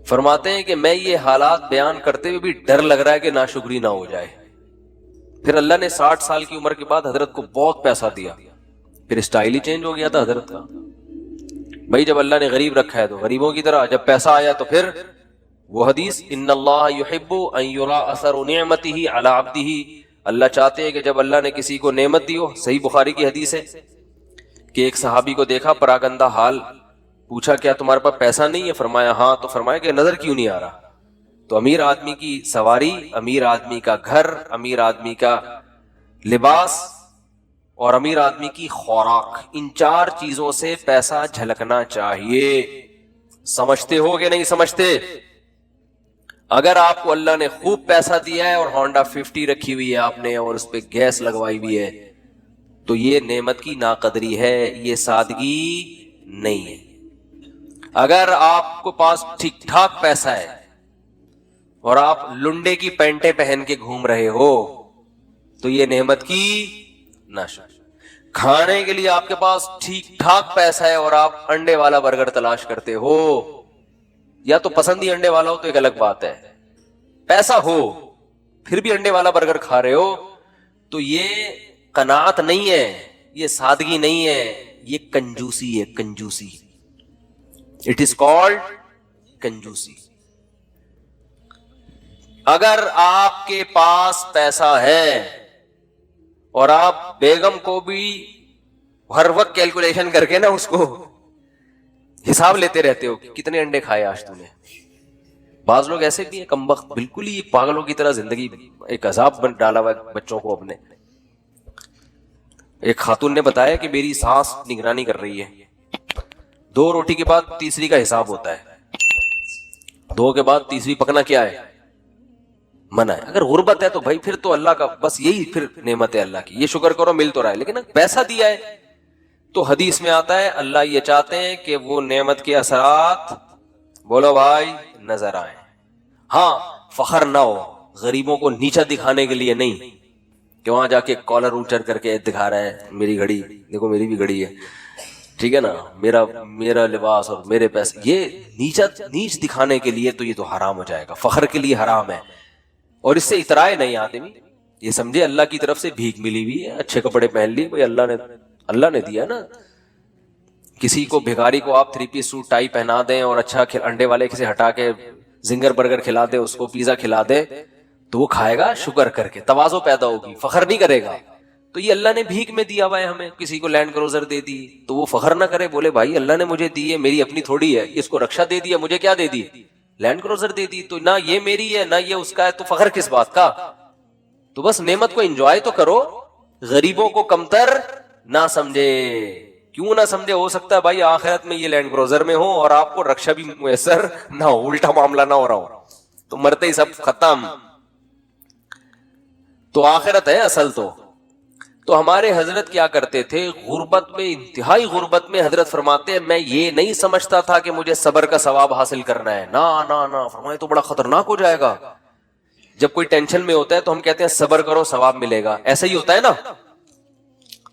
فرماتے ہیں کہ میں یہ حالات بیان کرتے ہوئے بھی ڈر لگ رہا ہے کہ ناشکری نہ ہو جائے۔ پھر اللہ نے 60 سال کی عمر کے بعد حضرت کو بہت پیسہ دیا، پھر اسٹائل ہی چینج ہو گیا تھا حضرت کا۔ بھائی جب اللہ نے غریب رکھا ہے تو غریبوں کی طرح، جب پیسہ آیا تو پھر وہ حدیث ان اللہ یحب ان یرا اثر نعمتہ علی عبدہ، اللہ چاہتے ہیں کہ جب اللہ نے کسی کو نعمت دی ہو، صحیح بخاری کی حدیث ہے کہ ایک صحابی کو دیکھا پراگندہ حال، پوچھا کیا تمہارے پاس پیسہ نہیں ہے؟ فرمایا ہاں، تو فرمایا کہ نظر کیوں نہیں آ رہا؟ تو امیر آدمی کی سواری، امیر آدمی کا گھر، امیر آدمی کا لباس اور امیر آدمی کی خوراک، ان 4 چیزوں سے پیسہ جھلکنا چاہیے۔ سمجھتے ہو کہ نہیں سمجھتے؟ اگر آپ کو اللہ نے خوب پیسہ دیا ہے اور ہونڈا 50 رکھی ہوئی ہے آپ نے اور اس پہ گیس لگوائی ہوئی ہے تو یہ نعمت کی ناقدری ہے، یہ سادگی نہیں ہے۔ اگر آپ کو پاس ٹھیک ٹھاک پیسہ ہے اور آپ لنڈے کی پینٹیں پہن کے گھوم رہے ہو تو یہ نعمت کی ناشکری۔ کھانے کے لیے آپ کے پاس ٹھیک ٹھاک پیسہ ہے اور آپ انڈے والا برگر تلاش کرتے ہو، یا تو پسند ہی انڈے والا ہو تو ایک الگ بات ہے، پیسہ ہو پھر بھی انڈے والا برگر کھا رہے ہو تو یہ قناعت نہیں ہے، یہ سادگی نہیں ہے، یہ کنجوسی ہے، کنجوسی۔ It is called کنجوسی۔ اگر آپ کے پاس پیسہ ہے اور آپ بیگم کو بھی ہر وقت کیلکولیشن کر کے نا اس کو حساب لیتے رہتے ہو کہ کتنے انڈے کھائے آج تم نے۔ بعض لوگ ایسے بھی ہیں کمبخت، بالکل ہی پاگلوں کی طرح زندگی ایک عذاب بن ڈالا ہوا ہے بچوں کو اپنے۔ ایک خاتون نے بتایا کہ میری ساس نگرانی کر رہی ہے، 2 روٹی کے بعد تیسری کا حساب ہوتا ہے، 2 کے بعد تیسری پکنا کیا ہے؟ منع ہے۔ اگر غربت ہے تو بھائی پھر تو اللہ کا بس یہی پھر نعمت ہے اللہ کی، یہ شکر کرو مل تو رہا ہے، لیکن پیسہ دیا ہے تو حدیث میں آتا ہے اللہ یہ چاہتے ہیں کہ وہ نعمت کے اثرات بولو بھائی نظر آئیں۔ ہاں فخر نہ ہو، غریبوں کو نیچا دکھانے کے لیے نہیں کہ وہاں جا کے کالر اونچر کر کے دکھا رہا ہے میری گھڑی دیکھو، میری بھی گھڑی ہے، ٹھیک ہے نا، میرا لباس اور میرے پیسے، یہ نیچ دکھانے کے لیے تو یہ تو حرام ہو جائے گا، فخر کے لیے حرام ہے۔ اور اس سے اترائے نہیں آدمی، یہ سمجھے اللہ کی طرف سے بھیک ملی ہوئی ہے، اچھے کپڑے پہن لیے، بھائی اللہ نے دیا نا۔ کسی کو بھیکاری کو آپ 3 پیس سوٹ ٹائی پہنا دیں اور اچھا انڈے والے سے ہٹا کے زنگر برگر کھلا دے، اس کو پیزا کھلا دے تو وہ کھائے گا شکر کر کے، تواضع پیدا ہوگی، فخر نہیں کرے گا۔ تو یہ اللہ نے بھیک میں دیا ہوا ہے ہمیں، کسی کو لینڈ کروزر دے دی تو وہ فخر نہ کرے، بولے بھائی اللہ نے مجھے دی ہے، میری اپنی تھوڑی ہے، اس کو رکشا دے دیا، مجھے کیا دے دی؟ لینڈ کروزر دے دی، تو نہ یہ میری ہے نہ یہ اس کا ہے، تو فخر کس بات کا؟ تو بس نعمت کو انجوائے تو کرو، غریبوں کو کمتر نہ سمجھے۔ کیوں نہ سمجھے؟ ہو سکتا ہے بھائی آخرت میں یہ لینڈ کروزر میں ہو اور آپ کو رکشا بھی میسر نہ ہو، الٹا معاملہ نہ ہو رہا ہو، تو مرتے ہی سب ختم۔ تو آخرت ہے اصل تو ہمارے حضرت کیا کرتے تھے، غربت میں، انتہائی غربت میں حضرت فرماتے ہیں میں یہ نہیں سمجھتا تھا کہ مجھے صبر کا ثواب حاصل کرنا ہے، نہ فرمائے تو بڑا خطرناک ہو جائے گا۔ جب کوئی ٹینشن میں ہوتا ہے تو ہم کہتے ہیں صبر کرو ثواب ملے گا، ایسا ہی ہوتا ہے نا،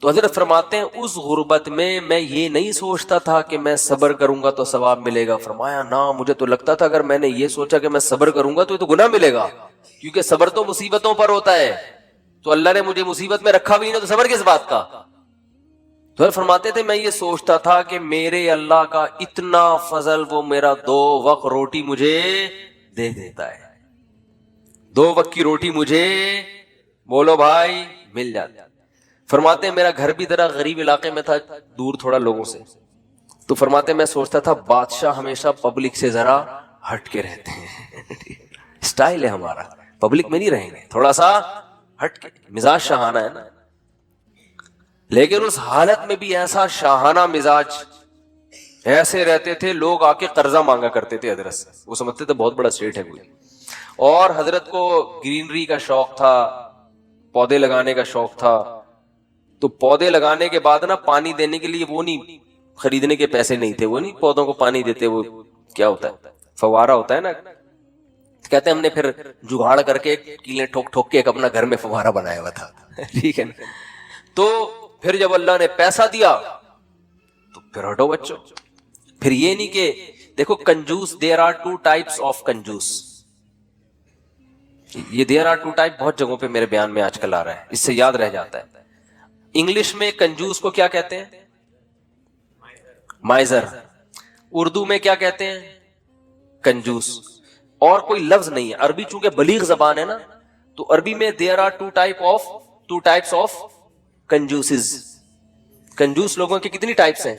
تو حضرت فرماتے ہیں اس غربت میں یہ نہیں سوچتا تھا کہ میں صبر کروں گا تو ثواب ملے گا. فرمایا نہ، مجھے تو لگتا تھا اگر میں نے یہ سوچا کہ میں صبر کروں گا تو یہ تو گناہ ملے گا، کیونکہ صبر تو مصیبتوں پر ہوتا ہے، تو اللہ نے مجھے مصیبت میں رکھا بھی نہیں تو صبر کس بات کا. تو فرماتے تھے میں یہ سوچتا تھا کہ میرے اللہ کا اتنا فضل، وہ میرا 2 وقت روٹی مجھے دے دیتا ہے، 2 وقت کی روٹی مجھے، بولو بھائی، مل جاتا. فرماتے ہیں میرا گھر بھی ذرا غریب علاقے میں تھا، دور تھوڑا لوگوں سے، تو فرماتے ہیں میں سوچتا تھا بادشاہ ہمیشہ پبلک سے ذرا ہٹ کے رہتے ہیں، سٹائل ہے ہمارا، پبلک میں نہیں رہیں گے، تھوڑا سا ہٹ کے، مزاج شاہانہ ہے نا. لیکن اس حالت میں بھی ایسا شاہانہ مزاج، ایسے رہتے تھے لوگ آ کے قرضہ مانگا کرتے تھے حضرت سے، وہ سمجھتے تھے بہت بڑا سیٹ ہے کوئی. اور حضرت کو گرینری کا شوق تھا، پودے لگانے کا شوق تھا، تو پودے لگانے کے بعد نا پانی دینے کے لیے وہ نہیں، خریدنے کے پیسے نہیں تھے، وہ نہیں پودوں کو پانی دیتے، وہ کیا ہوتا ہے، فوارہ ہوتا ہے نا، کہتے ہیں ہم نے پھر جگاڑ کر کے کیلیں ٹھوک ٹھوک کے ایک اپنا گھر میں فوارہ بنایا ہوا تھا. ٹھیک ہے نا. تو پھر جب اللہ نے پیسہ دیا تو پھر ہٹو بچوں. پھر یہ نہیں کہ دیکھو کنجوس، دیر آر 2 ٹائپس آف کنجوس، یہ دیر آر 2 ٹائپ بہت جگہوں پہ میرے بیان میں آج کل آ رہا ہے، اس سے یاد رہ جاتا ہے. انگلش میں کنجوس کو کیا کہتے ہیں؟ مائزر. اردو میں کیا کہتے ہیں؟ کنجوس. اور کوئی لفظ نہیں ہے. عربی چونکہ بلیغ زبان ہے نا، تو عربی میں دیر آر 2 ٹائپس آف کنجوسز. کنجوس لوگوں کی کتنی ٹائپس ہیں؟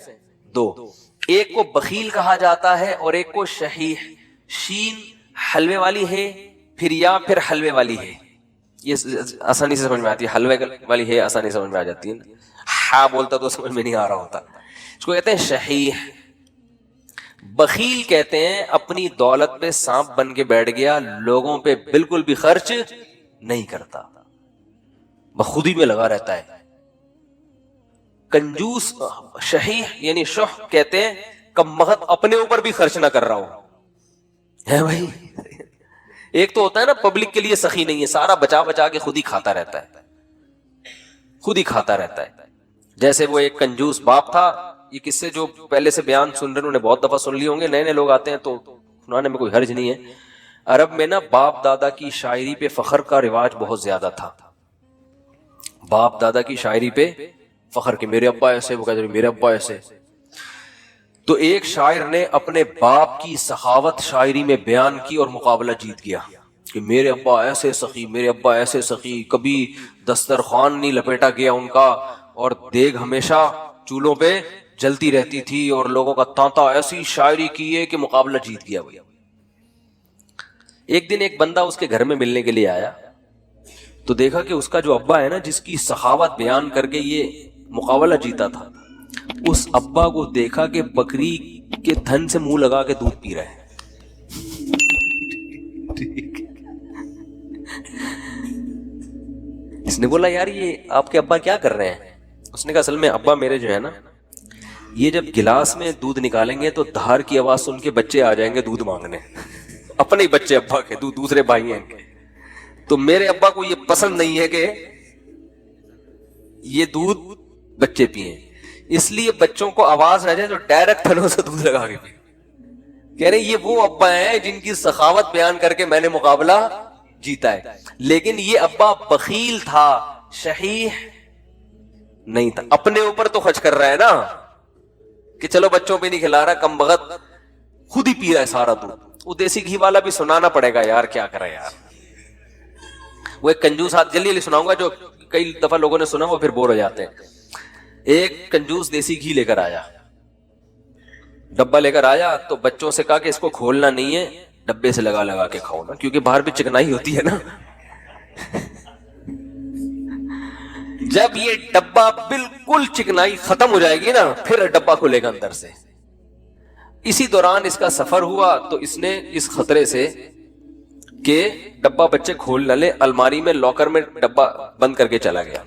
2. ایک کو بخیل کہا جاتا ہے اور ایک کو شحیح. شین حلوے والی ہے، پھر یا پھر حلوے والی ہے، یہ آسانی سے سمجھ میں آتی ہے، حلوے والی ہے آسانی سے سمجھ میں آ جاتی ہے، ہاں بولتا تو سمجھ میں نہیں آ رہا ہوتا. اس کو کہتے ہیں شحیح. بخیل کہتے ہیں اپنی دولت پہ سانپ بن کے بیٹھ گیا، لوگوں پہ بالکل بھی خرچ نہیں کرتا، بخودی میں لگا رہتا ہے. کنجوس شحیح یعنی شح کہتے ہیں کم بخت اپنے اوپر بھی خرچ نہ کر رہا ہو، ہے بھائی. ایک تو ہوتا ہے نا پبلک کے لیے سخی نہیں ہے، سارا بچا بچا کے خود ہی کھاتا رہتا ہے، خود ہی کھاتا رہتا ہے. جیسے وہ ایک کنجوس باپ تھا، یہ قصے جو پہلے سے بیان سن رہے ہیں انہوں نے بہت دفعہ سن لیے ہوں گے، نئے نئے لوگ آتے ہیں تو سنانے میں کوئی حرج نہیں ہے. عرب میں نا باپ دادا کی شاعری پہ فخر کا رواج بہت زیادہ تھا. باپ دادا کی شاعری پہ فخر کہ میرے ابا ایسے، وہ کہتے ہیں میرے ابا ایسے. تو ایک شاعر نے اپنے باپ کی سخاوت شاعری میں بیان کی اور مقابلہ جیت گیا کہ میرے ابا ایسے سخی، میرے ابا ایسے سخی، کبھی دسترخوان نہیں لپیٹا گیا ان کا، اور دیگ ہمیشہ چولہوں پہ جلتی رہتی تھی، اور لوگوں کا تانتا ایسی شاعری کی ہے کہ مقابلہ جیت گیا. بھائی ایک دن ایک بندہ اس کے گھر میں ملنے کے لیے آیا، تو دیکھا کہ اس کا جو ابا ہے نا، جس کی سخاوت بیان کر کے یہ مقابلہ جیتا تھا، اس ابا کو دیکھا کہ بکری کے تھن سے منہ لگا کے دودھ پی رہے ہیں. اس نے بولا یار یہ آپ کے ابا کیا کر رہے ہیں؟ اس نے کہا اصل میں ابا میرے جو ہے نا، یہ جب گلاس میں دودھ نکالیں گے تو دھار کی آواز سن کے بچے آ جائیں گے دودھ مانگنے، اپنے ہی بچے ابا کے، دوسرے بھائی ہیں، تو میرے ابا کو یہ پسند نہیں ہے کہ یہ دودھ بچے پیئیں، اس لیے بچوں کو آواز نہ جائے تو ڈائریکٹ تھنوں سے دودھ لگا کے پی. کہہ رہے یہ وہ ابا ہیں جن کی سخاوت بیان کر کے میں نے مقابلہ جیتا ہے. لیکن یہ ابا بخیل تھا، شحیح نہیں تھا، اپنے اوپر تو خرچ کر رہا ہے نا کہ چلو بچوں پہ نہیں کھلا رہا، کم بخت خود ہی پی رہا ہے سارا دودھ. وہ دیسی گھی والا بھی سنانا پڑے گا یار، کیا کرے یار. وہ ایک کنجوس ہاتھ جلدی جلدی سناؤں گا جو کئی دفعہ لوگوں نے سنا وہ پھر بور ہو جاتے ہیں. ایک کنجوس دیسی گھی لے کر آیا، ڈبہ لے کر آیا، تو بچوں سے کہا کہ اس کو کھولنا نہیں ہے، ڈبے سے لگا لگا کے کھاؤ نا، کیونکہ باہر بھی چکنائی ہوتی ہے نا. جب یہ ڈبہ بالکل چکنائی ختم ہو جائے گی نا، پھر ڈبہ کھلے گا اندر سے. اسی دوران اس کا سفر ہوا تو اس نے اس خطرے سے کہ ڈبہ بچے کھول نہ لے، الماری میں لاکر میں ڈبہ بند کر کے چلا گیا.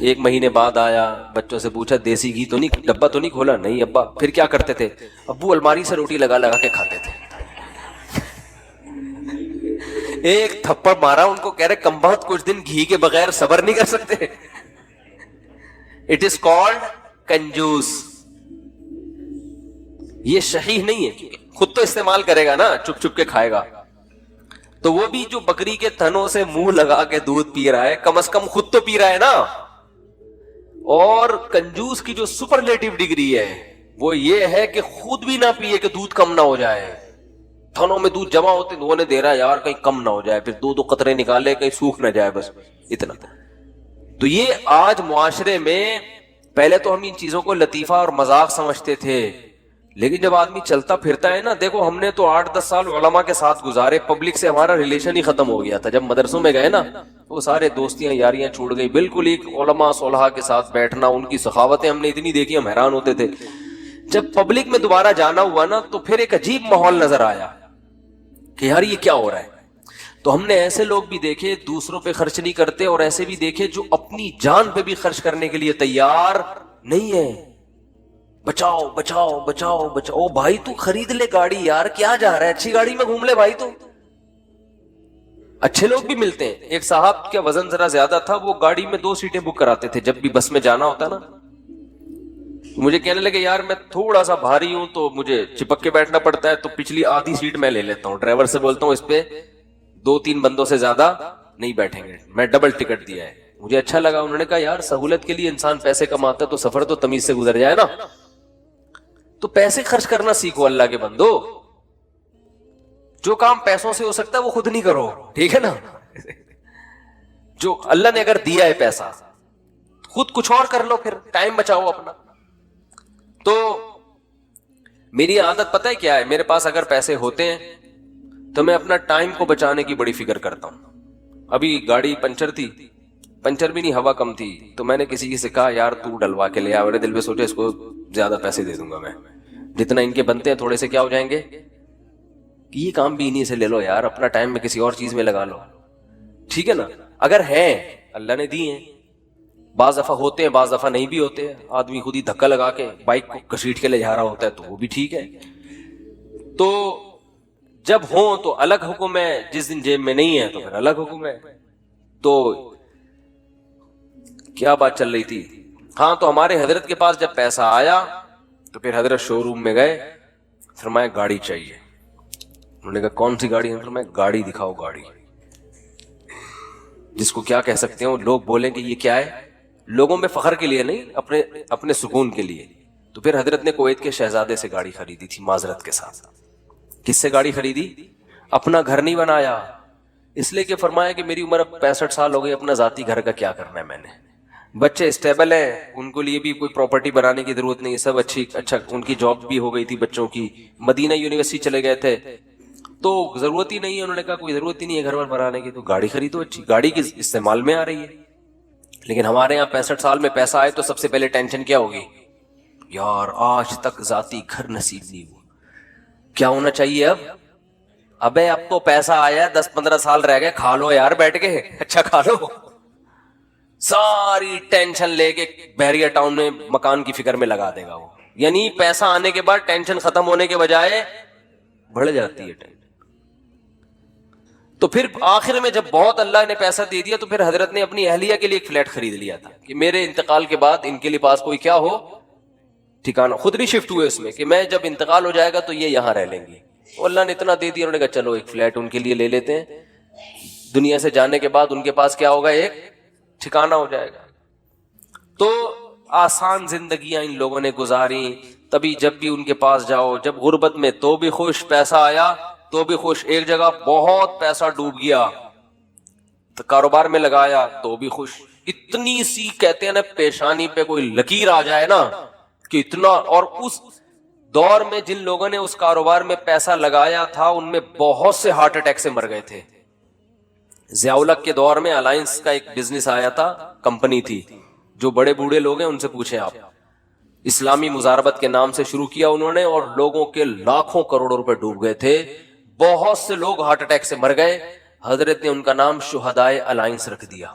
1 مہینے بعد آیا، بچوں سے پوچھا دیسی گھی تو نہیں، ڈبہ تو نہیں کھولا؟ نہیں ابا. پھر کیا کرتے تھے؟ ابو الماری سے روٹی لگا لگا کے کھاتے تھے. ایک تھپڑ مارا ان کو، کہہ رہے کم بخت کچھ دن گھی کے بغیر صبر نہیں کر سکتے. اٹ از کالڈ کنجوس. یہ صحیح نہیں ہے, خود تو استعمال کرے گا نا, چپ چپ کے کھائے گا. تو وہ بھی جو بکری کے تھنوں سے منہ لگا کے دودھ پی رہا ہے, کم از کم خود تو پی رہا ہے نا. اور کنجوس کی جو سپرلیٹو ڈگری ہے وہ یہ ہے کہ خود بھی نہ پیے کہ دودھ کم نہ ہو جائے. تھنوں میں دودھ جمع ہوتے وہ نے دے رہا ہے یار کہیں کم نہ ہو جائے, پھر دو قطرے نکالے کہیں سوکھ نہ جائے, بس اتنا. تو یہ آج معاشرے میں, پہلے تو ہم ان چیزوں کو لطیفہ اور مذاق سمجھتے تھے, لیکن جب آدمی چلتا پھرتا ہے نا, دیکھو ہم نے تو 8-10 سال علماء کے ساتھ گزارے, پبلک سے ہمارا ریلیشن ہی ختم ہو گیا تھا. جب مدرسوں میں گئے نا وہ سارے دوستیاں یاریاں چھوڑ گئی, بالکل ایک علماء صلحاء کے ساتھ بیٹھنا, ان کی سخاوتیں ہم نے اتنی دیکھی ہم حیران ہوتے تھے. جب پبلک میں دوبارہ جانا ہوا نا تو پھر ایک عجیب ماحول نظر آیا کہ یار یہ کیا ہو رہا ہے. تو ہم نے ایسے لوگ بھی دیکھے دوسروں پہ خرچ نہیں کرتے, اور ایسے بھی دیکھے جو اپنی جان پہ بھی خرچ کرنے کے لیے تیار نہیں ہے. بچاؤ بچاؤ بچاؤ بچاؤ. او بھائی تو خرید لے گاڑی یار, کیا جا رہا ہے, اچھی گاڑی میں گھوم لے بھائی. تو اچھے لوگ بھی ملتے ہیں. ایک صاحب کا وزن ذرا زیادہ تھا, وہ گاڑی میں 2 سیٹیں بک کراتے تھے جب بھی بس میں جانا ہوتا نا. مجھے کہنے لگے یار میں تھوڑا سا بھاری ہوں تو مجھے چپک کے بیٹھنا پڑتا ہے, تو پچھلی آدھی سیٹ میں لے لیتا ہوں. ڈرائیور سے بولتا ہوں اس پہ 2-3 بندوں سے زیادہ نہیں بیٹھیں گے, میں ڈبل ٹکٹ دیا ہے. مجھے اچھا لگا. انہوں نے کہا یار سہولت کے لیے انسان پیسے کماتا ہے تو سفر تو تمیز سے گزر جائے نا. تو پیسے خرچ کرنا سیکھو اللہ کے بندو. جو کام پیسوں سے ہو سکتا ہے وہ خود نہیں کرو, ٹھیک ہے نا. جو اللہ نے اگر دیا ہے پیسہ, خود کچھ اور کر لو, پھر ٹائم بچاؤ اپنا. تو میری عادت پتہ ہے کیا ہے, میرے پاس اگر پیسے ہوتے ہیں تو میں اپنا ٹائم کو بچانے کی بڑی فکر کرتا ہوں. ابھی گاڑی پنچر تھی, پنچر بھی نہیں ہوا کم تھی, تو میں نے کسی سے کہا یار تو ڈلوا کے لے آ. میرے دل میں سوچا اس کو زیادہ پیسے دے دوں گا میں, جتنا ان کے بنتے ہیں تھوڑے سے کیا ہو جائیں گے, کہ یہ کام بھی انہیں سے لے لو یار, اپنا ٹائم میں کسی اور چیز میں لگا لو, ٹھیک ہے نا. اگر ہیں اللہ نے دی ہیں, بعض دفعہ ہوتے ہیں بعض دفعہ نہیں بھی ہوتے ہیں. آدمی خود ہی دھکا لگا کے بائک کو گھسیٹ کے لے جا رہا ہوتا ہے تو وہ بھی ٹھیک ہے. تو جب ہوں تو الگ حکم ہے, جس دن جیب میں نہیں ہے تو پھر الگ حکم ہے. تو کیا بات چل رہی تھی, ہاں تو ہمارے حضرت کے پاس جب پیسہ آیا تو پھر حضرت شو روم میں گئے, فرمایا گاڑی چاہیے. انہوں نے کہا کون سی گاڑی؟ فرمایا گاڑی دکھاؤ, گاڑی جس کو کیا کہہ سکتے ہیں, لوگ بولیں کہ یہ کیا ہے, لوگوں میں فخر کے لیے نہیں, اپنے سکون کے لیے. تو پھر حضرت نے کویت کے شہزادے سے گاڑی خریدی تھی معذرت کے ساتھ. کس سے گاڑی خریدی؟ اپنا گھر نہیں بنایا, اس لیے کہ فرمایا کہ میری عمر اب 65 سال ہو گئی, اپنا ذاتی گھر کا کیا کرنا ہے میں نے. بچے اسٹیبل ہیں, ان کو لیے بھی کوئی پراپرٹی بنانے کی ضرورت نہیں, سب اچھا ان کی جاب بھی ہو گئی تھی بچوں کی, مدینہ یونیورسٹی چلے گئے تھے, تو ضرورت ہی نہیں ہے. انہوں نے کہا کوئی ضرورت ہی نہیں ہے گھر بنانے کی, تو گاڑی خریدو اچھی, گاڑی کی استعمال میں آ رہی ہے. لیکن ہمارے یہاں 65 سال میں پیسہ آئے تو سب سے پہلے ٹینشن کیا ہوگی, یار آج تک ذاتی گھر نصیب نہیں ہوا, کیا ہونا چاہیے اب؟ ابے اب تو پیسہ آیا, 10-15 سال رہ گئے, کھا لو یار بیٹھ کے, اچھا کھا لو. ساری ٹینشن لے کے بحریہ ٹاؤن میں مکان کی فکر میں لگا دے گا وہ. یعنی پیسہ آنے کے بعد ٹینشن ختم ہونے کے بجائے بڑھ جاتی ہے ٹینشن. تو پھر آخر میں جب بہت اللہ نے پیسہ دے دیا تو پھر حضرت نے اپنی اہلیہ کے لیے ایک فلیٹ خرید لیا تھا کہ میرے انتقال کے بعد ان کے لیے پاس کوئی کیا ہو ٹھکانہ. خود نہیں شفٹ ہوئے اس میں کہ میں جب انتقال ہو جائے گا تو یہ یہاں رہ لیں گی. اللہ نے اتنا دے دیا, انہوں نے کہا چلو ایک فلیٹ ان کے لیے لے لیتے ہیں, دنیا سے جانے کے بعد ان کے پاس کیا ہوگا, ایک ٹھکانہ ہو جائے گا. تو آسان زندگیاں ان لوگوں نے گزاری. تبھی جب بھی ان کے پاس جاؤ, جب غربت میں تو بھی خوش, پیسہ آیا تو بھی خوش, ایک جگہ بہت پیسہ ڈوب گیا تو کاروبار میں لگایا تو بھی خوش. اتنی سی کہتے ہیں نا پیشانی پہ کوئی لکیر آ جائے نا کہ اتنا. اور اس دور میں جن لوگوں نے اس کاروبار میں پیسہ لگایا تھا ان میں بہت سے ہارٹ اٹیک سے مر گئے تھے. ضیاء الحق کے دور میں الائنس کا ایک بزنس آیا تھا, کمپنی تھی, جو بڑے بوڑھے لوگ ہیں ان سے پوچھیں آپ, اسلامی مزاربت کے نام سے شروع کیا انہوں نے, اور لوگوں کے لاکھوں کروڑوں روپے ڈوب گئے تھے, بہت سے لوگ ہارٹ اٹیک سے مر گئے. حضرت نے ان کا نام شہدائے الائنس رکھ دیا.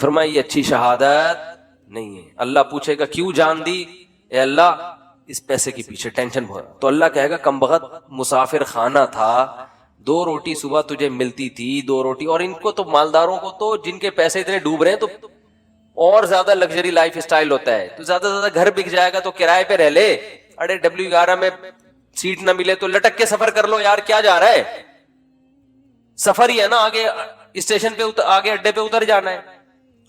فرمایا یہ اچھی شہادت نہیں ہے. اللہ پوچھے گا کیوں جان دی؟ اے اللہ اس پیسے کے پیچھے ٹینشن بہت. تو اللہ کہے گا کمبخت مسافر خانہ تھا, 2 روٹی صبح تجھے ملتی تھی, 2 روٹی, اور ان کو تو مالداروں کو تو جن کے پیسے اتنے ڈوب رہے ہیں تو اور زیادہ لگژری لائف اسٹائل ہوتا ہے تو زیادہ سے زیادہ گھر بک جائے گا تو کرائے پہ رہ لے. اڑے W11 میں سیٹ نہ ملے تو لٹک کے سفر کر لو یار, کیا جا رہا ہے, سفر ہی ہے نا, آگے اسٹیشن پہ آگے اڈے پہ اتر جانا ہے.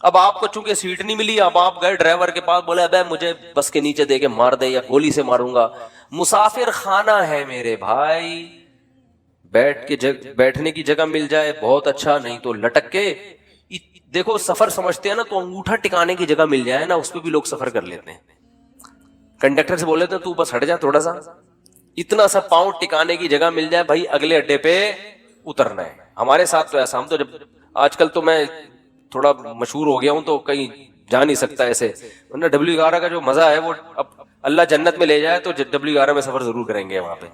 اب آپ کو چونکہ سیٹ نہیں ملی, اب آپ گئے ڈرائیور کے پاس, بولے ابے مجھے بس کے نیچے دے کے مار دے یا گولی سے ماروں گا. مسافر خانہ ہے میرے بھائی, بیٹھنے کی جگہ مل جائے بہت اچھا, نہیں تو لٹک کے. دیکھو سفر سمجھتے ہیں نا تو انگوٹھا ٹکانے کی جگہ مل جائے نا, اس پہ بھی لوگ سفر کر لیتے ہیں. کنڈکٹر سے بولے تو بس ہٹ جا تھوڑا سا, اتنا سا پاؤں ٹکانے کی جگہ مل جائے بھائی, اگلے اڈے پہ اترنا ہے. ہمارے ساتھ تو ایسا, ہم تو جب آج کل تو میں تھوڑا مشہور ہو گیا ہوں تو کہیں جا نہیں سکتا ایسے, ورنہ W11 کا جو مزہ ہے وہ اب اللہ جنت میں لے جائے تو W11 میں سفر ضرور کریں گے وہاں پہ.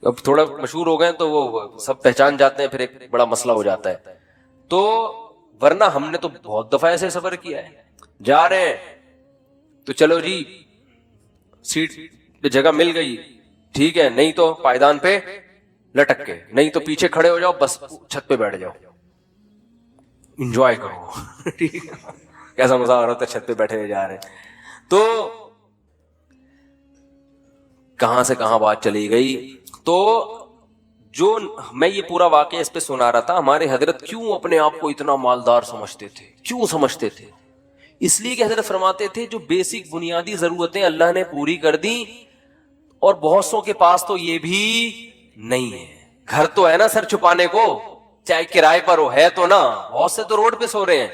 اب تھوڑا مشہور ہو گئے تو وہ سب پہچان جاتے ہیں, پھر ایک بڑا مسئلہ ہو جاتا ہے. تو ورنہ ہم نے تو بہت دفعہ ایسے سفر کیا ہے, جا رہے ہیں تو چلو جی سیٹ پہ جگہ مل گئی ٹھیک ہے, نہیں تو پائیدان پہ لٹک کے, نہیں تو پیچھے کھڑے ہو جاؤ, بس چھت پہ بیٹھ جاؤ, انجوائے کرو. کیسا مزہ آ رہا تھا چھت پہ بیٹھے ہوئے جا رہے ہیں. تو کہاں سے کہاں بات چلی گئی. تو جو میں یہ پورا واقعہ اس پہ سنا رہا تھا, ہمارے حضرت کیوں اپنے آپ کو اتنا مالدار سمجھتے تھے, کیوں سمجھتے تھے؟ اس لیے کہ حضرت فرماتے تھے جو بیسک بنیادی ضرورتیں اللہ نے پوری کر دی, اور بہت سو کے پاس تو یہ بھی نہیں ہے. گھر تو ہے نا سر چھپانے کو, چاہے کرائے پر ہو, ہے تو نا, بہت سے تو روڈ پہ سو رہے ہیں.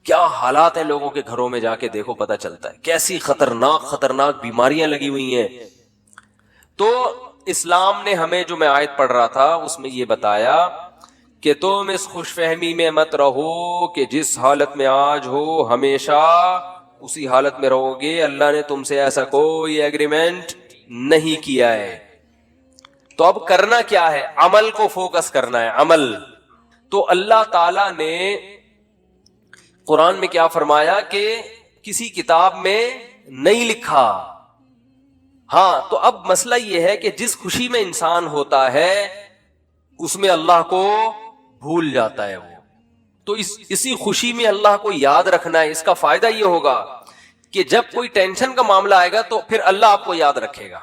کیا حالات ہیں لوگوں کے گھروں میں, جا کے دیکھو پتہ چلتا ہے کیسی خطرناک بیماریاں لگی ہوئی ہیں. تو اسلام نے ہمیں, جو میں آیت پڑھ رہا تھا اس میں یہ بتایا کہ تم اس خوش فہمی میں مت رہو کہ جس حالت میں آج ہو ہمیشہ اسی حالت میں رہو گے. اللہ نے تم سے ایسا کوئی ایگریمنٹ نہیں کیا ہے. تو اب کرنا کیا ہے, عمل کو فوکس کرنا ہے, عمل. تو اللہ تعالی نے قرآن میں کیا فرمایا کہ کسی کتاب میں نہیں لکھا. ہاں تو اب مسئلہ یہ ہے کہ جس خوشی میں انسان ہوتا ہے اس میں اللہ کو بھول جاتا ہے وہ. تو اسی خوشی میں اللہ کو یاد رکھنا ہے. اس کا فائدہ یہ ہوگا کہ جب کوئی ٹینشن کا معاملہ آئے گا تو پھر اللہ آپ کو یاد رکھے گا.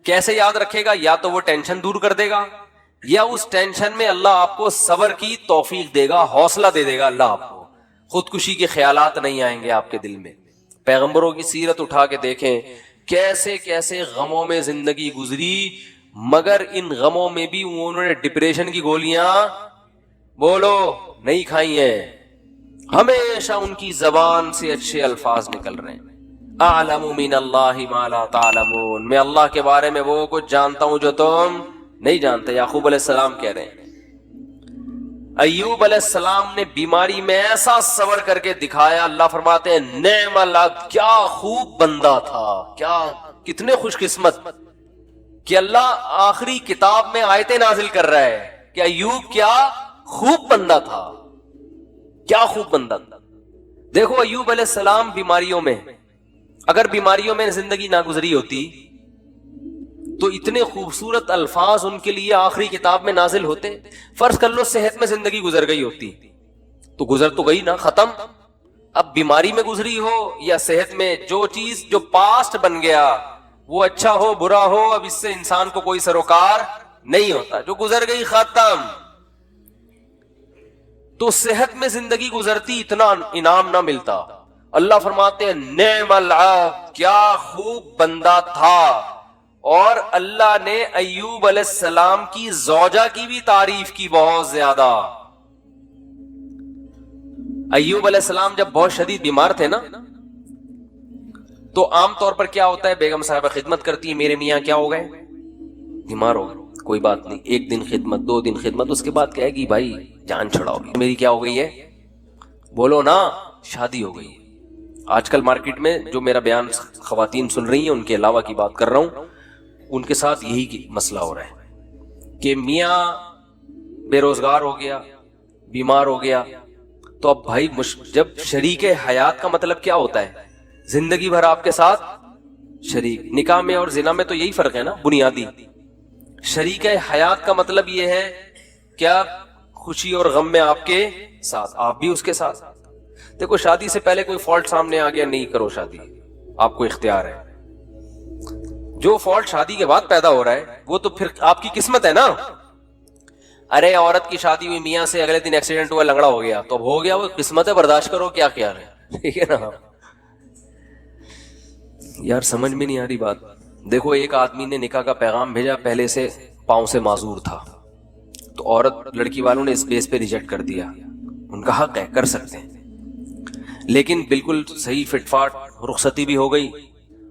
کیسے یاد رکھے گا؟ یا تو وہ ٹینشن دور کر دے گا, یا اس ٹینشن میں اللہ آپ کو صبر کی توفیق دے گا, حوصلہ دے دے گا اللہ آپ کو. خودکشی کے خیالات نہیں آئیں گے آپ کے دل میں. پیغمبروں کی سیرت اٹھا کے دیکھیں, کیسے کیسے غموں میں زندگی گزری, مگر ان غموں میں بھی انہوں نے ڈپریشن کی گولیاں بولو نہیں کھائی ہیں. ہمیشہ ان کی زبان سے اچھے الفاظ نکل رہے ہیں. اعلم من اللہ ما لا تعلمون, میں اللہ کے بارے میں وہ کچھ جانتا ہوں جو تم نہیں جانتے. یعقوب علیہ السلام کہہ رہے ہیں. ایوب علیہ السلام نے بیماری میں ایسا صبر کر کے دکھایا. اللہ فرماتے ہیں نعم العبد, کیا خوب بندہ تھا, کیا کتنے خوش قسمت کہ اللہ آخری کتاب میں آیتیں نازل کر رہا ہے کہ ایوب کیا خوب بندہ تھا, کیا خوب بندہ تھا. دیکھو ایوب علیہ السلام بیماریوں میں, اگر بیماریوں میں زندگی نہ گزری ہوتی تو اتنے خوبصورت الفاظ ان کے لیے آخری کتاب میں نازل ہوتے. فرض کر لو صحت میں زندگی گزر گئی ہوتی تو گزر تو گئی نا, ختم. اب بیماری میں گزری ہو یا صحت میں, جو چیز جو پاسٹ بن گیا وہ اچھا ہو برا ہو, اب اس سے انسان کو کوئی سروکار نہیں ہوتا. جو گزر گئی ختم. تو صحت میں زندگی گزرتی اتنا انعام نہ ملتا. اللہ فرماتے ہیں نعم العبد, کیا خوب بندہ تھا. اور اللہ نے ایوب علیہ السلام کی زوجہ کی بھی تعریف کی بہت زیادہ. ایوب علیہ السلام جب بہت شدید بیمار تھے نا, تو عام طور پر کیا ہوتا ہے, بیگم صاحبہ خدمت کرتی ہے, میرے میاں کیا ہو گئے, بیمار ہو گئے, کوئی بات نہیں, 1 دن خدمت 2 دن خدمت, اس کے بعد کہے گی بھائی جان چھڑاؤ, میری کیا ہو گئی ہے, بولو نا, شادی ہو گئی. آج کل مارکیٹ میں جو میرا بیان خواتین سن رہی ہیں ان کے علاوہ کی بات کر رہا ہوں, ان کے ساتھ یہی مسئلہ ہو رہا ہے کہ میاں بے روزگار ہو گیا, بیمار ہو گیا, تو اب بھائی جب شریک حیات کا مطلب کیا ہوتا ہے, زندگی بھر آپ کے ساتھ شریک. نکاح میں اور زنا میں تو یہی فرق ہے نا بنیادی. شریک حیات کا مطلب یہ ہے کیا خوشی اور غم میں آپ کے ساتھ، آپ بھی اس کے ساتھ. دیکھو شادی سے پہلے کوئی فالٹ سامنے آ گیا، نہیں کرو شادی، آپ کو اختیار ہے. جو فالٹ شادی کے بعد پیدا ہو رہا ہے وہ تو پھر آپ کی قسمت ہے نا. ارے عورت کی شادی ہوئی میاں سے، اگلے دن ایکسیڈنٹ ہوا، لنگڑا ہو گیا، تو اب ہو گیا، وہ قسمت ہے، برداشت کرو، کیا خیال ہے؟ ٹھیک ہے نا. یار سمجھ میں نہیں آ رہی بات. دیکھو ایک آدمی نے نکاح کا پیغام بھیجا، پہلے سے پاؤں سے معذور تھا، تو عورت لڑکی والوں نے اس بیس پہ ریجیکٹ کر دیا. ان کا حق ہے، کر سکتے ہیں، لیکن بالکل صحیح فٹ فاٹ رخصتی بھی ہو گئی.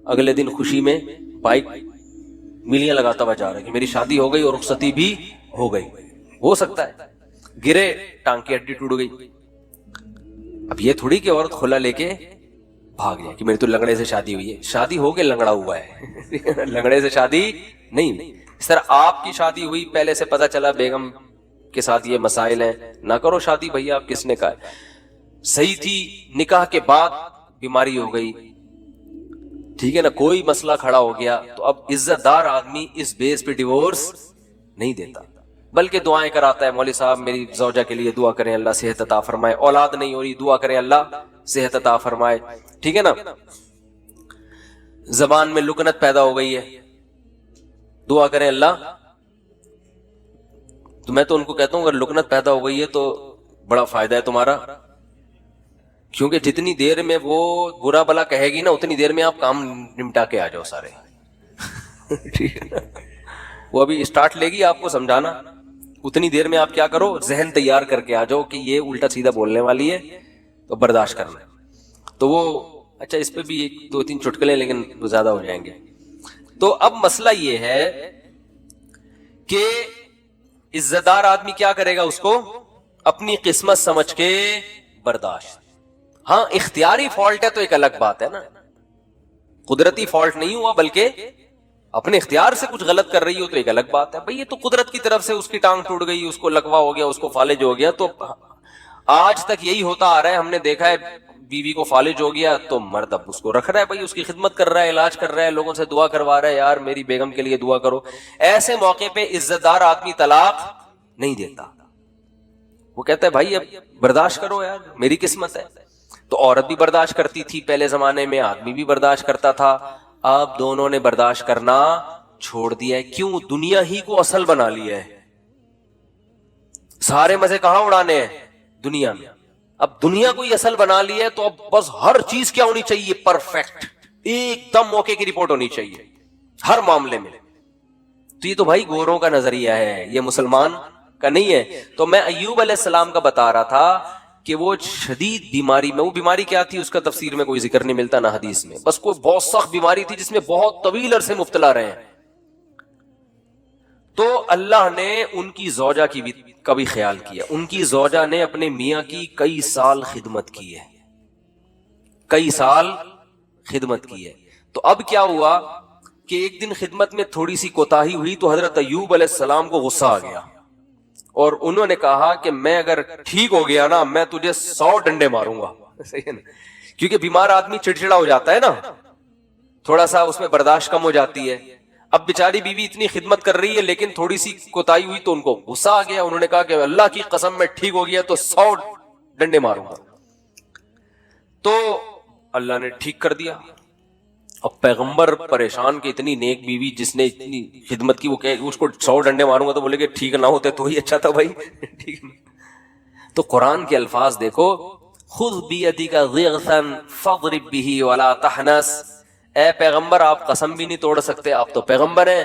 اگلے دن خوشی میں بائک ملیاں لگاتا ہوا جا رہا ہے کہ میری شادی ہو گئی اور رخصتی بھی ہو گئی. ہو سکتا ہے گرے، ٹانگ کی ہڈی ٹوٹ گئی. اب یہ تھوڑی کہ عورت کھلا لے کے بھاگ جائے کہ میری تو لنگڑے سے شادی ہوئی ہے. شادی ہو کے لنگڑا ہوا ہے، لنگڑے سے شادی نہیں. اس طرح آپ کی شادی ہوئی، پہلے سے پتا چلا بیگم کے ساتھ یہ مسائل ہیں، نہ کرو شادی. بھیا آپ کس نے کہا ہے؟ صحیح تھی، نکاح کے بعد بیماری ہو گئی، ٹھیک ہے نا، کوئی مسئلہ کھڑا ہو گیا، تو اب عزت دار آدمی اس بیس پہ ڈیورس نہیں دیتا، بلکہ دعائیں کراتا ہے. مولوی صاحب میری زوجہ کے لیے دعا کریں، اللہ صحت عطا فرمائے. اولاد نہیں ہو رہی، دعا کریں اللہ صحت عطا فرمائے. ٹھیک ہے نا. زبان میں لکنت پیدا ہو گئی ہے، دعا کریں اللہ. تو میں تو ان کو کہتا ہوں اگر لکنت پیدا ہو گئی ہے تو بڑا فائدہ ہے تمہارا، کیونکہ جتنی دیر میں وہ برا بلا کہے گی نا، اتنی دیر میں آپ کام نمٹا کے آ جاؤ سارے. ٹھیک ہے نا. وہ ابھی اسٹارٹ لے گی آپ کو سمجھانا، اتنی دیر میں آپ کیا کرو، ذہن تیار کر کے آ جاؤ کہ یہ الٹا سیدھا بولنے والی ہے تو برداشت کرنا. تو وہ اچھا اس پہ بھی ایک دو تین چٹکلے، لیکن وہ زیادہ ہو جائیں گے. تو اب مسئلہ یہ ہے کہ عزت دار آدمی کیا کرے گا، اس کو اپنی قسمت سمجھ کے برداشت. ہاں اختیاری فالٹ ہے تو ایک الگ بات ہے نا، قدرتی فالٹ نہیں ہوا بلکہ اپنے اختیار سے کچھ غلط کر رہی ہو تو ایک الگ بات ہے. بھئی یہ تو قدرت کی طرف سے اس کی ٹانگ ٹوٹ گئی، اس کو لکوا ہو گیا، اس کو فالج ہو گیا. تو آج تک یہی ہوتا آ رہا ہے، ہم نے دیکھا ہے بیوی کو فالج ہو گیا تو مرد اب اس کو رکھ رہا ہے، بھائی اس کی خدمت کر رہا ہے، علاج کر رہا ہے، لوگوں سے دعا کروا رہا ہے، یار میری بیگم کے لیے دعا کرو. ایسے موقع پہ عزت دار آدمی طلاق نہیں دیتا، وہ کہتا ہے بھائی اب برداشت کرو یار، میری قسمت ہے. تو عورت بھی برداشت کرتی تھی پہلے زمانے میں، آدمی بھی برداشت کرتا تھا. اب دونوں نے برداشت کرنا چھوڑ دیا ہے. کیوں؟ دنیا ہی کو اصل بنا لیا ہے. سارے مزے کہاں اڑانے ہیں؟ دنیا میں. اب دنیا کو ہی اصل بنا لیا ہے، تو اب بس ہر چیز کیا ہونی چاہیے؟ پرفیکٹ، ایک دم موقع کی رپورٹ ہونی چاہیے ہر معاملے میں. تو یہ تو بھائی گوروں کا نظریہ ہے، یہ مسلمان کا نہیں ہے. تو میں ایوب علیہ السلام کا بتا رہا تھا کہ وہ شدید بیماری میں، وہ بیماری کیا تھی اس کا تفسیر میں کوئی ذکر نہیں ملتا نہ حدیث میں، بس کوئی بہت سخت بیماری تھی جس میں بہت طویل عرصے مبتلا رہے ہیں. تو اللہ نے ان کی زوجہ کی بھی کبھی خیال کیا. ان کی زوجہ نے اپنے میاں کی کئی سال خدمت کی ہے، کئی سال خدمت کی ہے. تو اب کیا ہوا کہ ایک دن خدمت میں تھوڑی سی کوتاہی ہوئی تو حضرت ایوب علیہ السلام کو غصہ آ گیا، اور انہوں نے کہا کہ میں اگر ٹھیک ہو گیا نا، میں تجھے 100 ڈنڈے ماروں گا. صحیح ہے نا؟ کیونکہ بیمار آدمی چڑچڑا ہو جاتا ہے نا، تھوڑا سا اس میں برداشت کم ہو جاتی ہے. اب بیچاری بیوی اتنی خدمت کر رہی ہے لیکن تھوڑی سی کوتاہی ہوئی تو ان کو غصہ آ گیا. انہوں نے کہا کہ اللہ کی قسم میں ٹھیک ہو گیا تو 100 ڈنڈے ماروں گا. تو اللہ نے ٹھیک کر دیا. اب پیغمبر پریشان کہ اتنی نیک بیوی جس نے اتنی خدمت کی، وہ کہ اس کو 100 ڈنڈے ماروں گا، تو بولے کہ ٹھیک نہ ہوتے تو ہی اچھا تھا بھائی. ٹھیک. تو قرآن کے الفاظ دیکھو، خذ بیدک ضغثا فاضرب به ولا تحنس. اے پیغمبر آپ قسم بھی نہیں توڑ سکتے، آپ تو پیغمبر ہیں،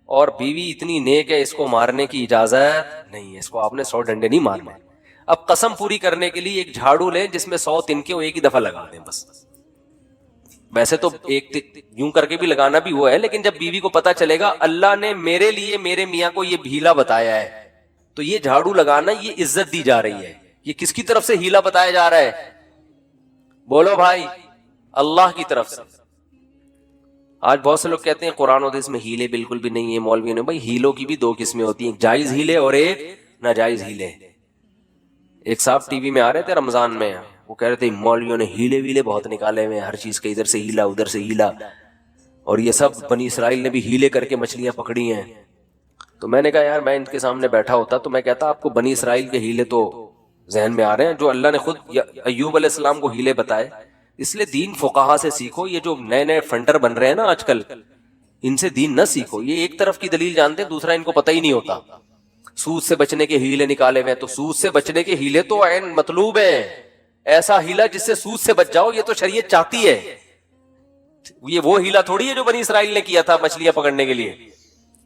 اور بیوی اتنی نیک ہے، اس کو مارنے کی اجازت نہیں ہے، اس کو آپ نے 100 ڈنڈے نہیں مارنے. اب قسم پوری کرنے کے لیے ایک جھاڑو لیں جس میں 100 تنکے ایک ہی دفعہ لگا دیں بس. ویسے تو ایک یوں کر کے بھی لگانا بھی ہوا ہے، لیکن جب بیوی کو پتا چلے گا اللہ نے میرے لیے میرے میاں کو یہ ہیلا بتایا ہے، تو یہ جھاڑو لگانا یہ عزت دی جا رہی ہے. یہ کس کی طرف سے ہیلا بتایا جا رہا ہے؟ بولو بھائی، اللہ کی طرف سے. آج بہت سے لوگ کہتے ہیں قرآن و حدیث میں ہیلے بالکل بھی نہیں ہے، مولوی نے. بھائی ہیلوں کی بھی 2 قسمیں ہوتی ہیں، جائز ہیلے اور ایک ناجائز ہیلے. ایک صاحب ٹی وی میں آ رہے تھے رمضان میں، وہ کہہ رہے تھے مولویوں نے ہیلے ویلے بہت نکالے ہوئے ہیں، ہر چیز کے ادھر سے ہیلا ادھر سے ہیلا، اور یہ سب بنی اسرائیل نے بھی ہیلے کر کے مچھلیاں پکڑی ہیں. تو میں نے کہا یار میں ان کے سامنے بیٹھا ہوتا تو میں کہتا آپ کو بنی اسرائیل کے ہیلے تو ذہن میں آ رہے ہیں جو اللہ نے خود ایوب علیہ السلام کو ہیلے بتائے. اس لیے دین فقہا سے سیکھو. یہ جو نئے نئے فنٹر بن رہے ہیں نا آج کل, ان سے دین نہ سیکھو. یہ ایک طرف کی دلیل جانتے ہیں, دوسرا ان کو پتہ ہی نہیں ہوتا. سود سے بچنے کے ہیلے نکالے ہوئے, تو سود سے بچنے کے ہیلے تو عین مطلوب ہیں. ایسا ہیلا جس سے سود سے بچ جاؤ, یہ تو شریعت چاہتی ہے. یہ وہ ہیلا تھوڑی ہے جو بنی اسرائیل نے کیا تھا مچھلیاں پکڑنے کے لیے.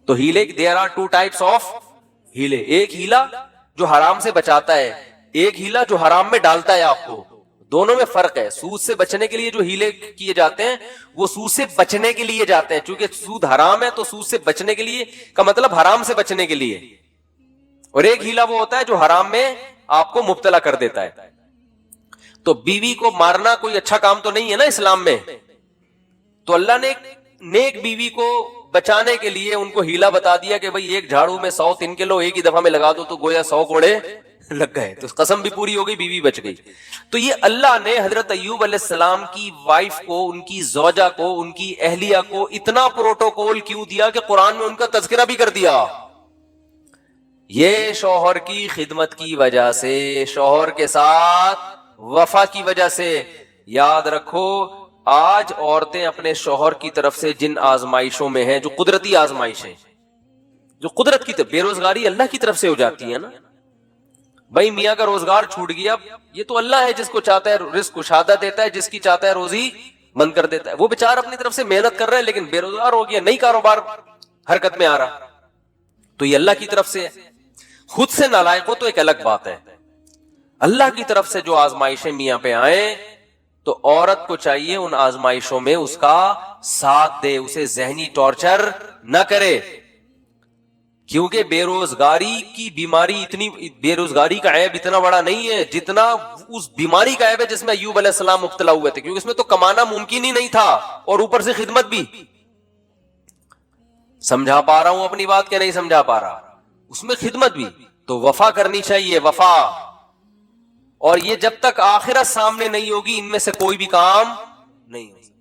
تو ہیلے, دیر آر 2 types آف ہیلے. ایک ہیلا جو حرام سے بچاتا ہے, ایک ہیلا جو حرام میں ڈالتا ہے آپ کو. دونوں میں فرق ہے. سود سے بچنے کے لیے جو ہیلے کیے جاتے ہیں وہ سود سے بچنے کے لیے جاتے ہیں, چونکہ سود حرام ہے تو سود سے بچنے کے لیے کا مطلب حرام سے بچنے کے لیے. اور ایک ہیلا وہ ہوتا ہے جو حرام میں آپ کو مبتلا کر دیتا ہے. تو بیوی کو مارنا کوئی اچھا کام تو نہیں ہے نا اسلام میں. تو اللہ نے نیک بیوی کو بچانے کے لیے ان کو ہیلا بتا دیا کہ بھئی ایک جھاڑو میں 100 تن کے لو ایک ہی دفعہ میں لگا دو تو گویا 100 کوڑے لگ گئے. تو قسم بھی پوری ہو گئی, بیوی بچ گئی. تو یہ اللہ نے حضرت ایوب علیہ السلام کی وائف کو, ان کی زوجہ کو, ان کی اہلیہ کو اتنا پروٹوکول کیوں دیا کہ قرآن میں ان کا تذکرہ بھی کر دیا. یہ شوہر کی خدمت کی وجہ سے, شوہر کے ساتھ وفا کی وجہ سے. یاد رکھو آج عورتیں اپنے شوہر کی طرف سے جن آزمائشوں میں ہیں, جو قدرتی آزمائشیں, جو قدرت کی طرف, بے روزگاری اللہ کی طرف سے ہو جاتی ہے نا. بھائی میاں کا روزگار چھوٹ گیا, یہ تو اللہ ہے جس کو چاہتا ہے رزق کشادہ دیتا ہے, جس کی چاہتا ہے روزی بند کر دیتا ہے. وہ بیچارہ اپنی طرف سے محنت کر رہے ہیں لیکن بے روزگار ہو گیا, نئی کاروبار حرکت میں آ رہا, تو یہ اللہ کی طرف سے ہے. خود سے نالائق ہو تو ایک الگ بات ہے. اللہ کی طرف سے جو آزمائشیں میاں پہ آئیں تو عورت کو چاہیے ان آزمائشوں میں اس کا ساتھ دے, اسے ذہنی ٹارچر نہ کرے. کیونکہ بے روزگاری کی بیماری اتنی, بے روزگاری کا عیب اتنا بڑا نہیں ہے جتنا اس بیماری کا عیب ہے جس میں ایوب علیہ السلام مبتلا ہوئے تھے. کیونکہ اس میں تو کمانا ممکن ہی نہیں تھا اور اوپر سے خدمت بھی. سمجھا پا رہا ہوں اپنی بات کہ نہیں سمجھا پا رہا؟ اس میں خدمت بھی. تو وفا کرنی چاہیے, وفا. اور یہ جب تک آخرت سامنے نہیں ہوگی ان میں سے کوئی بھی کام نہیں ہو سکتا.